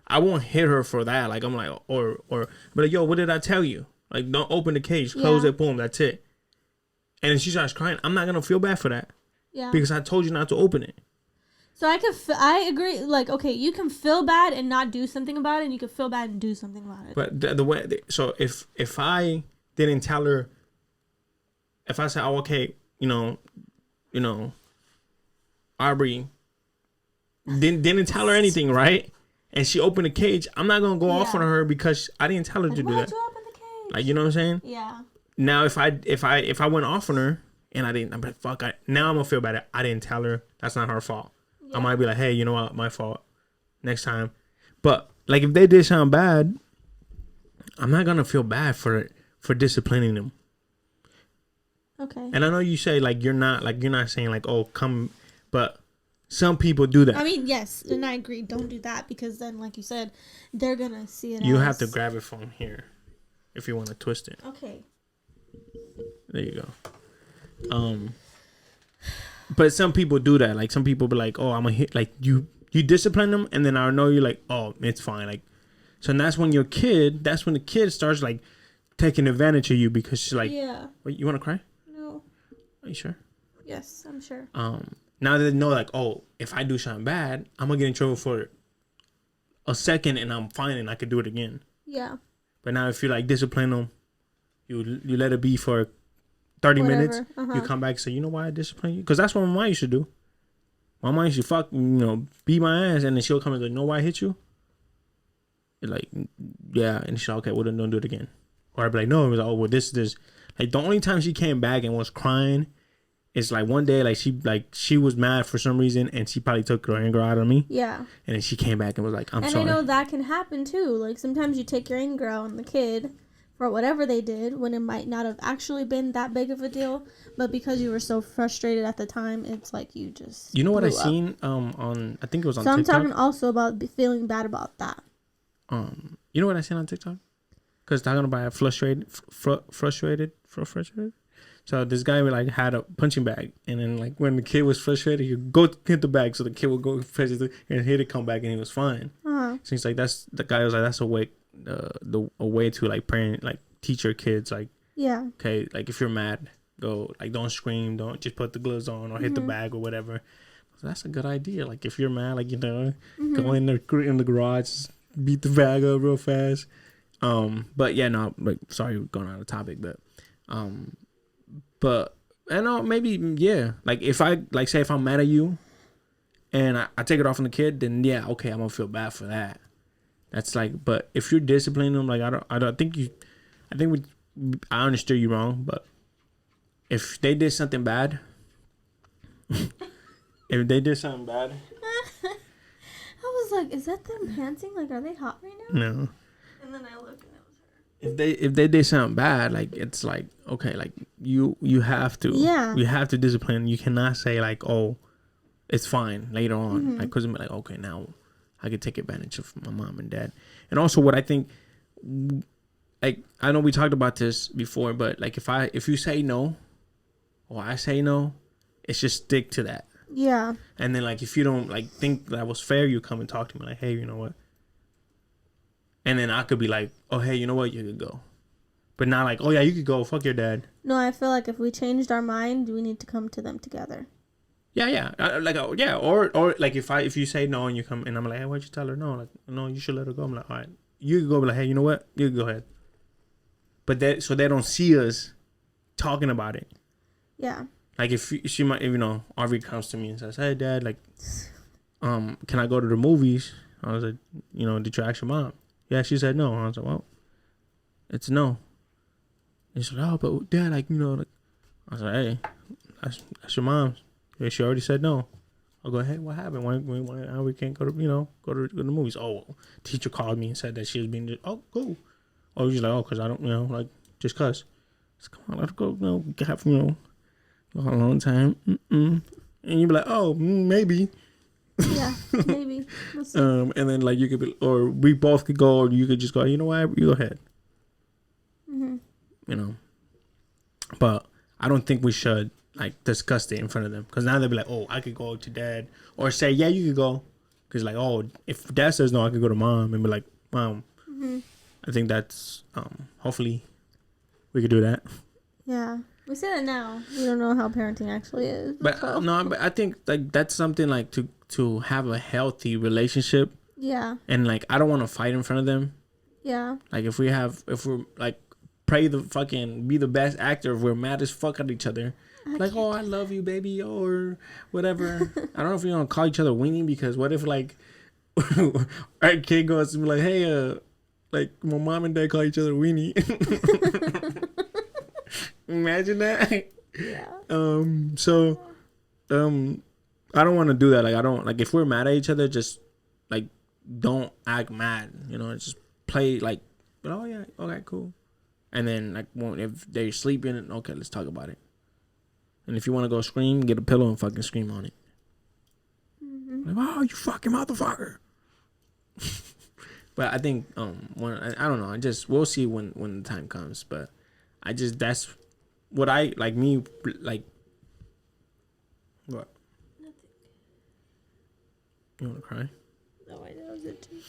I won't hit her for that. Like, I'm like, but like, yo, what did I tell you? Like, don't open the cage, close it, boom, that's it. And then she starts crying. I'm not going to feel bad for that. Yeah. Because I told you not to open it. So I agree. Like, okay, you can feel bad and not do something about it, and you can feel bad and do something about it. But the way, so if I didn't tell her, if I said, oh, okay, Aubrey didn't tell her anything, right? And she opened the cage, I'm not going to go off on her because I didn't tell her to do that. Why'd you open the cage? Like, you know what I'm saying? Yeah. Now, if I went off on her and I didn't, I'm like, fuck, now I'm going to feel bad. I didn't tell her. That's not her fault. Yeah. I might be like, hey, you know what? My fault. Next time. But, like, if they did something bad, I'm not gonna feel bad for disciplining them. Okay. And I know you say like you're not saying like, oh, come, but some people do that. I mean, yes, and I agree. Don't do that because then, like you said, they're gonna see it. You have to grab it from here if you want to twist it. Okay. There you go. But some people do that. Like some people be like, oh, I'm gonna hit. Like you discipline them, and then I know you're like, oh, it's fine. Like, so that's when the kid starts like taking advantage of you because she's like, yeah. Wait, you want to cry? No. Are you sure? Yes, I'm sure. Now they know like, oh, if I do something bad, I'm gonna get in trouble for a second, and I'm fine, and I could do it again. Yeah. But now if you like discipline them, you let it be for 30 minutes. You come back and say, you know why I discipline you? Because that's what my mom used to do. My mom used to beat my ass, and then she'll come and go, know why I hit you? You're like, yeah, and she's like, okay, well then don't do it again. Or I'd be like, no, it was like, oh well, this. Like the only time she came back and was crying is like one day, like she was mad for some reason, and she probably took her anger out on me. Yeah. And then she came back and was like, I'm sorry. And I know that can happen too. Like sometimes you take your anger out on the kid for whatever they did when it might not have actually been that big of a deal, but because you were so frustrated at the time, it's like you just. You know what I seen on I think it was on TikTok. So TikTok. I'm talking also about feeling bad about that. You know what I seen on TikTok? Because talking about frustrated. So this guy like had a punching bag, and then like when the kid was frustrated, he'd go hit the bag, so the kid would go fetch it and hit it, come back, and he was fine. So he's like, the guy was like, that's a way, a way to like parent, like teach your kids, like, yeah, okay, like if you're mad, go, like don't scream, don't just put the gloves on or hit the bag or whatever. So that's a good idea. Like if you're mad, like go in the garage, beat the bag up real fast. But yeah, no, like sorry, we're going out of topic, but I know maybe yeah, like if I like say if I'm mad at you and I take it off on the kid, then yeah, okay, I'm gonna feel bad for that. That's like, but if you're disciplining them, like I think I understood you wrong, but if they did something bad, I was like, is that them panting? Like, are they hot right now? No. And then I looked and it was her. If they did something bad, like it's like okay, like you have to, you have to discipline. You cannot say like, oh, it's fine later on, like because I'm like, okay, now I could take advantage of my mom and dad. And also, what I think, like I know we talked about this before, but like if you say no, or I say no, it's just stick to that. Yeah. And then like if you don't like think that was fair, you come and talk to me like, hey, you know what? And then I could be like, oh, hey, you know what? You could go. But not like, oh, yeah, you could go. Fuck your dad. No, I feel like if we changed our mind, we need to come to them together. Yeah. Yeah. Or like if you say no and you come and I'm like, hey, why'd you tell her no? Like, no, you should let her go. I'm like, all right. You could go be like, hey, you know what? You can go ahead. But so they don't see us talking about it. Yeah. Like if she might, Arvie comes to me and says, hey, dad, like, can I go to the movies? I was like, did you ask your mom? Yeah, she said no. I was like, well, it's no. And she said, oh, but dad, like, like, I was like, hey, that's your mom's. Yeah, she already said no. I'll go, hey, what happened? Why we can't go to, go to the movies? Oh, well, teacher called me and said that she was being, cool. Oh, she's like, oh, because I don't, like, just cuz. Come on, let's go, have, a long time. And you'd be like, oh, maybe. Yeah, maybe. We'll see. And then like you could be, or we both could go, or you could just go, you know what, you go ahead. But I don't think we should like discuss it in front of them, because now they'll be like, oh, I could go to dad, or say, yeah, you could go, because like, oh, if dad says no, I could go to mom, and be like, mom. I think that's hopefully we could do that. Yeah. We say that now. We don't know how parenting actually is. But but I think like that's something like to have a healthy relationship. Yeah. And like I don't want to fight in front of them. Yeah. Like if we're like be the best actor if we're mad as fuck at each other. Like, oh, I love you, baby, or whatever. I don't know if you're gonna call each other weenie, because what if like our kid goes to be like, hey, like my mom and dad call each other weenie. Imagine that. Yeah. So I don't want to do that. Like I don't like if we're mad at each other, just like don't act mad. Just play like But oh yeah, okay, cool. And then like, if they're sleeping, okay, let's talk about it. And if you want to go scream, get a pillow and fucking scream on it. Like, oh, you fucking motherfucker. But I think when I don't know, we'll see when the time comes. But that's what I like. Me like what? Nothing. You want to cry? No, I know it too.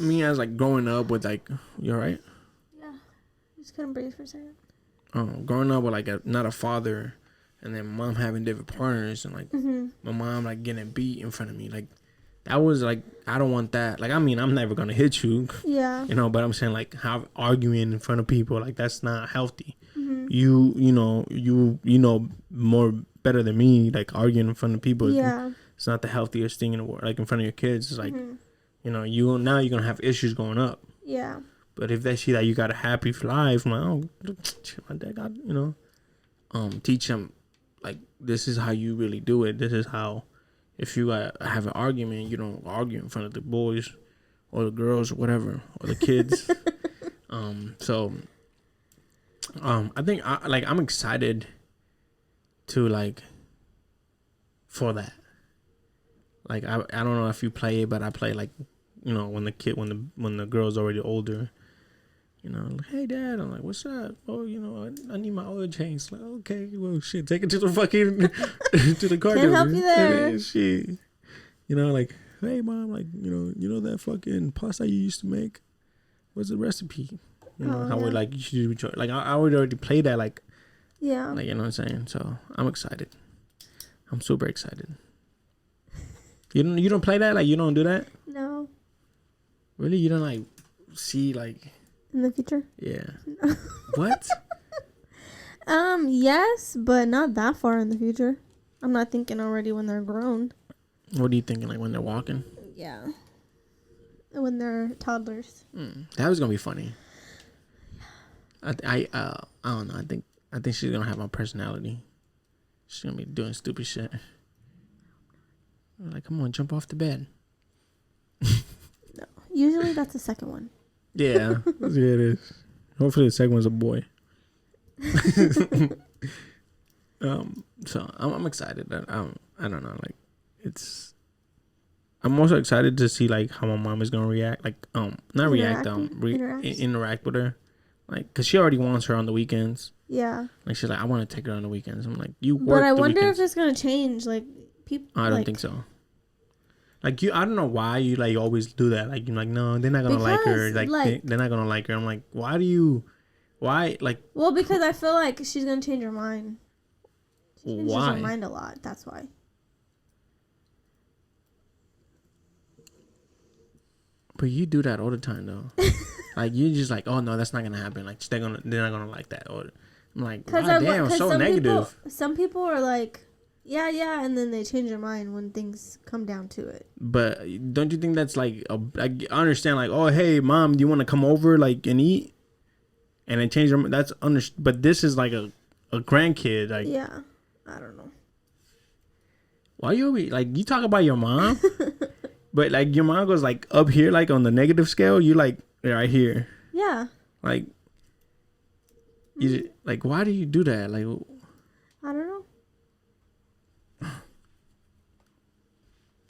Me as like growing up with like, you alright? Yeah, just couldn't breathe for a second. Growing up with like not a father, and then mom having different partners, and like my mom like getting beat in front of me, like. That was like, I don't want that. Like, I mean, I'm never gonna hit you. Yeah. You know, but I'm saying like arguing in front of people, like that's not healthy. You know more better than me. Like arguing in front of people, it's not the healthiest thing in the world. Like in front of your kids, it's like, you know, you're gonna have issues growing up. Yeah. But if they see that you got a happy life, I'm like, oh, my dad got, you know, teach them like this is how you really do it. This is how. If you have an argument, you don't argue in front of the boys or the girls or whatever, or the kids. I think I'm excited to like for that. Like I don't know if you play it, but I play like, you know, when the girl's already older. You know, like, hey dad, I'm like, what's up? Oh, you know, I need my oil change. Like, okay, well shit, take it to the fucking to the car. Can't help you there. Shit. You know, like, hey mom, like, you know that fucking pasta you used to make? What's the recipe? You know, how we like you should like I would already play that like like, you know what I'm saying? So I'm excited. I'm super excited. You don't play that? Like you don't do that? No. Really? You don't like see like in the future? Yeah. What? Yes, but not that far in the future. I'm not thinking already when they're grown. What are you thinking, like when they're walking? Yeah. When they're toddlers. That was gonna be funny. I don't know. I think she's gonna have my personality. She's gonna be doing stupid shit. Like, come on, jump off the bed. No. Usually that's the second one. Yeah, yeah, it is. Hopefully the second one's a boy. So I'm excited. I don't know. Like, I'm also excited to see like how my mom is gonna react. Like, interact with her. Like, cause she already wants her on the weekends. Yeah. Like she's like, I want to take her on the weekends. I'm like, you work. But I wonder weekends. if it's gonna change. Like people. I don't think so. Like I don't know why you like always do that. Like you're like, no, they're not gonna like her. Like they're not gonna like her. I'm like, why like? Well, because I feel like she's gonna change her mind. She changes Why? her mind a lot. That's why. But you do that all the time though. Like you just like, oh no, that's not gonna happen. Like they're not gonna like that. Or I'm like, god damn, so negative. Some people are like, yeah, and then they change their mind when things come down to it. But don't you think that's like, I understand like, oh hey mom, do you want to come over like and eat? And then change their that's But this is like a grandkid. Like yeah, I don't know. Why you be like you talk about your mom, but like your mom goes like up here like on the negative scale. You like right here. Yeah. Like. You like why do you do that? Like I don't know.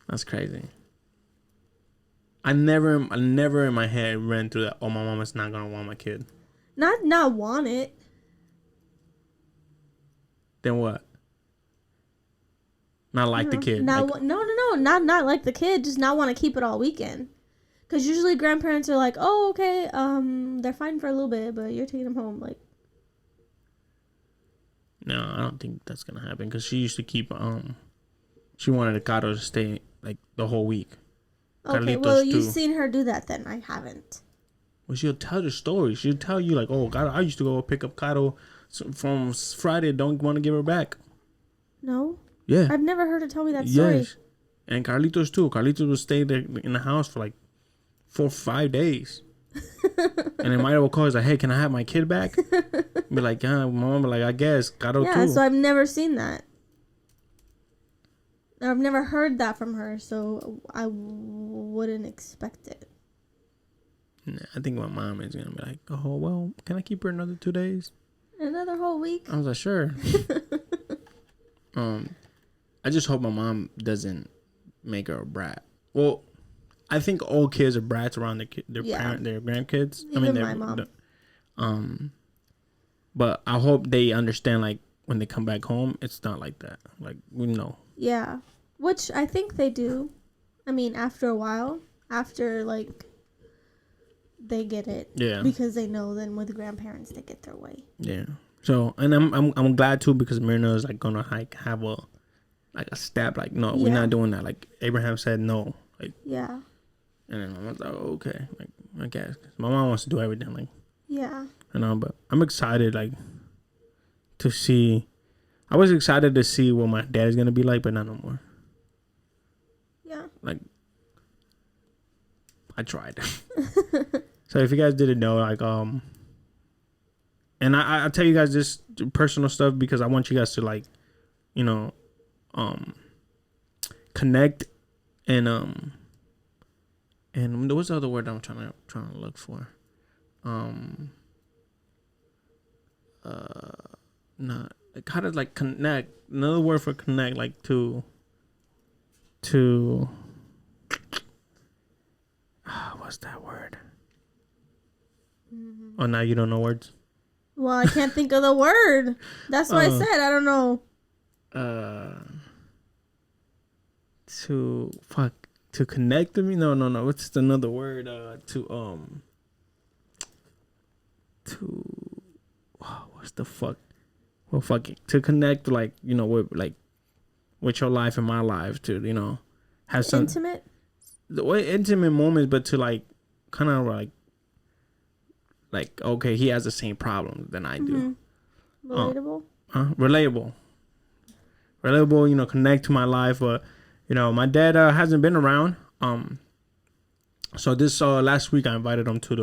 That's crazy. I never in my head ran through that. Oh, my mom is not gonna want my kid. Not want it. Then what? Not like the kid. No, not like the kid. Just not want to keep it all weekend. Because usually grandparents are like, oh, okay, they're fine for a little bit, but you're taking them home. Like, no, I don't think that's gonna happen. Because she used to keep she wanted Caro to stay like the whole week. Okay, Carlitos well, you've too. seen her do that then. I haven't. Well, she'll tell the story. She'll tell you like, oh, God, I used to go pick up Caro from Friday. Don't want to give her back. No. Yeah. I've never heard her tell me that story. Yes. And Carlitos too. Carlitos would stay there in the house for like 4 or 5 days. And then Mayra will call us like, hey, can I have my kid back? Be like, yeah, mom. But like, I guess Caro too. Yeah, so I've never seen that. I've never heard that from her, so I wouldn't expect it. I think my mom is gonna be like, oh well, can I keep her another 2 days? Another whole week? I was like, sure. I just hope my mom doesn't make her a brat. Well, I think all kids are brats around their grandkids. Even my mom. But I hope they understand, like, when they come back home, it's not like that. Like, we know. Yeah. Which I think they do. I mean, after a while. After, like, they get it. Yeah. Because they know then with grandparents, they get their way. Yeah. So, and I'm glad, too, because Myrna is, like, going to, like, have a step. Like, no, we're not doing that. Like, Abraham said no. Like, yeah. And then I was like, oh, okay. Like, I guess. My mom wants to do everything. Like, yeah. You know, but I'm excited, like, to see. I was excited to see what my dad's going to be like, but not no more. Yeah. Like, I tried. So if you guys didn't know, like, and I'll tell you guys this personal stuff because I want you guys to, like, you know, connect and what's the other word I'm trying to look for? Not like how to like connect. Another word for connect, like to what's that word? Mm-hmm. Oh, now you don't know words? Well, I can't think of the word. That's what I said. I don't know. To connect to me? No. What's another word? What's the fuck? Well, fuck it. To connect, like, you know, with your life and my life, to, you know, have some intimate moments, but to, like, kind of like okay, he has the same problem than I do. Relatable. Relatable. You know, connect to my life, but you know, my dad hasn't been around. So this last week I invited him to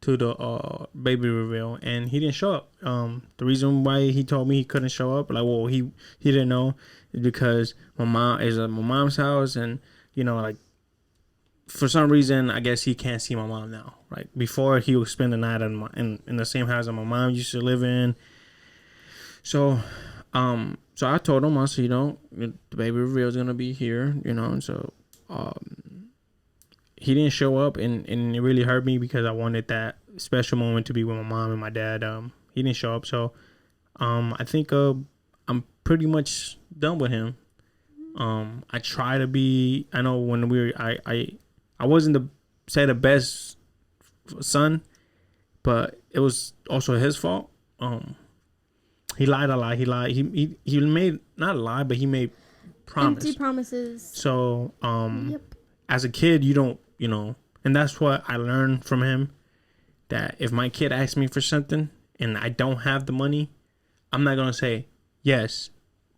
the baby reveal, and he didn't show up. The reason why he told me he couldn't show up, like, well, he didn't know, is because my mom is at my mom's house, and you know, like, for some reason, I guess he can't see my mom now. Right before, he would spend the night in the same house that my mom used to live in. So I told him, I said, you know, the baby reveal is gonna be here, you know, and so he didn't show up, and it really hurt me because I wanted that special moment to be with my mom and my dad. He didn't show up, so I think I'm pretty much done with him. I try to be. I know when I wasn't the best son, but it was also his fault. He lied a lot. He made not a lie, but he made empty promises. So as a kid, you don't, you know, and that's what I learned from him, that if my kid asks me for something and I don't have the money, I'm not gonna say yes,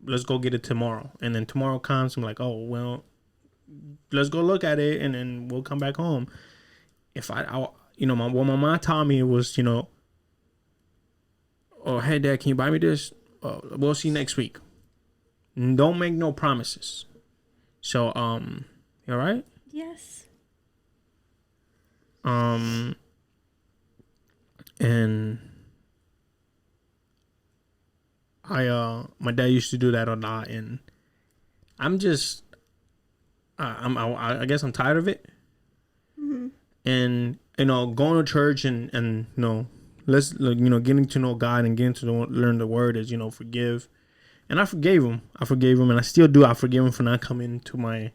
let's go get it tomorrow, and then tomorrow comes, I'm like, oh well, let's go look at it, and then we'll come back home. If I you know, what my mom taught me was, you know, oh, hey dad, can you buy me this? We'll see next week. Don't make no promises. So you all right? Yes. And my dad used to do that a lot, and I'm just I guess I'm tired of it. Mm-hmm. And you know, going to church and you know, let's, you know, getting to know God and getting to learn the word is, you know, forgive. And I forgave him, and I still do. I forgive him for not coming to my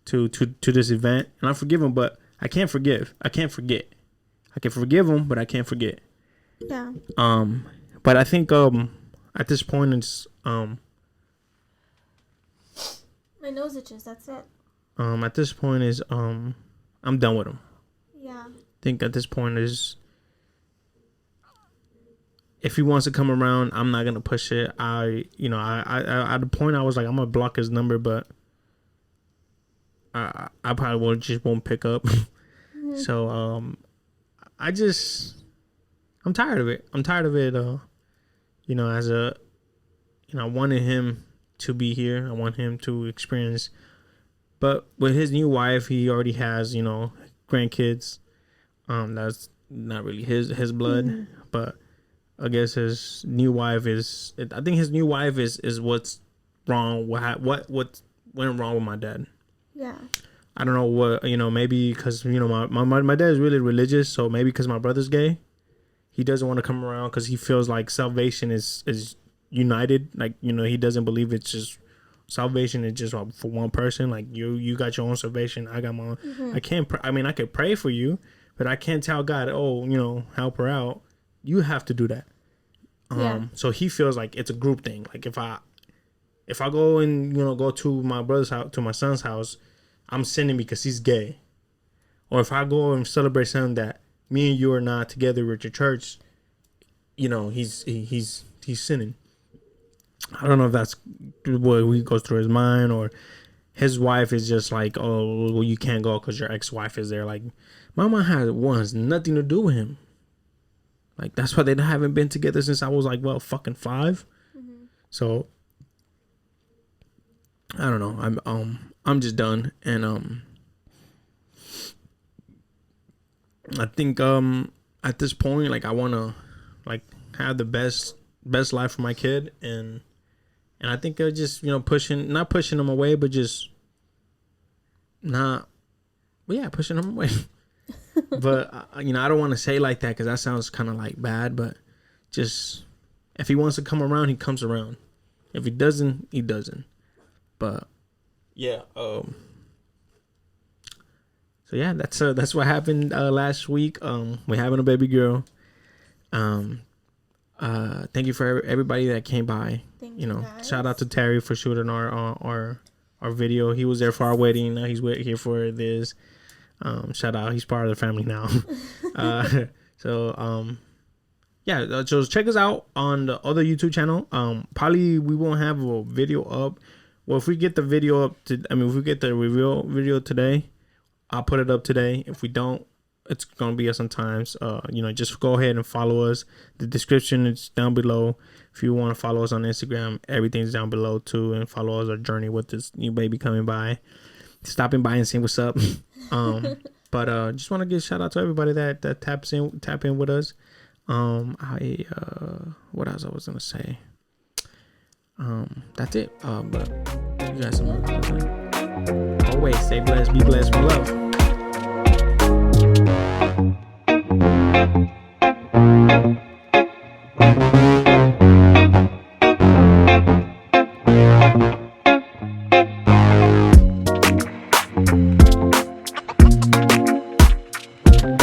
to this event, and I forgive him, but I can't forgive. I can't forget. I can forgive him, but I can't forget. Yeah. But I think at this point it's my nose itches. That's it. At this point is I'm done with him. Yeah. I think at this point is, if he wants to come around, I'm not gonna push it. I at the point I was like, I'm gonna block his number, but I probably won't pick up. Mm-hmm. So I'm tired of it. I'm tired of it. You know, I wanted him to be here. I want him to experience. But with his new wife, he already has, you know, grandkids. That's not really his blood, but I guess his new wife is. I think his new wife is what's wrong. What went wrong with my dad? Yeah. I don't know what, maybe because my dad is really religious, so maybe because my brother's gay, he doesn't want to come around because he feels like salvation is united. Like, he doesn't believe it's just salvation is just for one person. Like you got your own salvation, I got my own. I can't. I could pray for you, but I can't tell God, help her out. You have to do that. So he feels like it's a group thing. Like if I go and go to my brother's house, to my son's house, I'm sinning because he's gay. Or if I go and celebrate something that me and you are not together with your church, he's sinning. I don't know if that's what goes through his mind, or his wife is just like, oh, well, you can't go because your ex-wife is there. Like, my mom has nothing to do with him. Like, that's why they haven't been together since I was like, fucking 5. So I don't know. I'm just done, and I think at this point, like, I want to like have the best life for my kid, and I think just not pushing them away, but just pushing them away. But I don't want to say like that because that sounds kind of like bad, but just if he wants to come around, he comes around. If he doesn't, he doesn't. But yeah, so yeah, that's what happened last week. We're having a baby girl. Thank you for everybody that came by. Thank you guys. Shout out to Terry for shooting our video. He was there for our wedding. Now he's here for this. Shout out, he's part of the family now. So check us out on the other YouTube channel. Probably we won't have a video up. Well, if we get the video up if we get the reveal video today, I'll put it up today. If we don't, it's gonna be sometimes. Just go ahead and follow us. The description is down below. If you want to follow us on Instagram, everything's down below too, and follow us our journey with this new baby coming by, stopping by and saying what's up. But just want to give a shout out to everybody that tap in with us. What else I was gonna say? That's it. But you guys always stay blessed, be blessed, we love.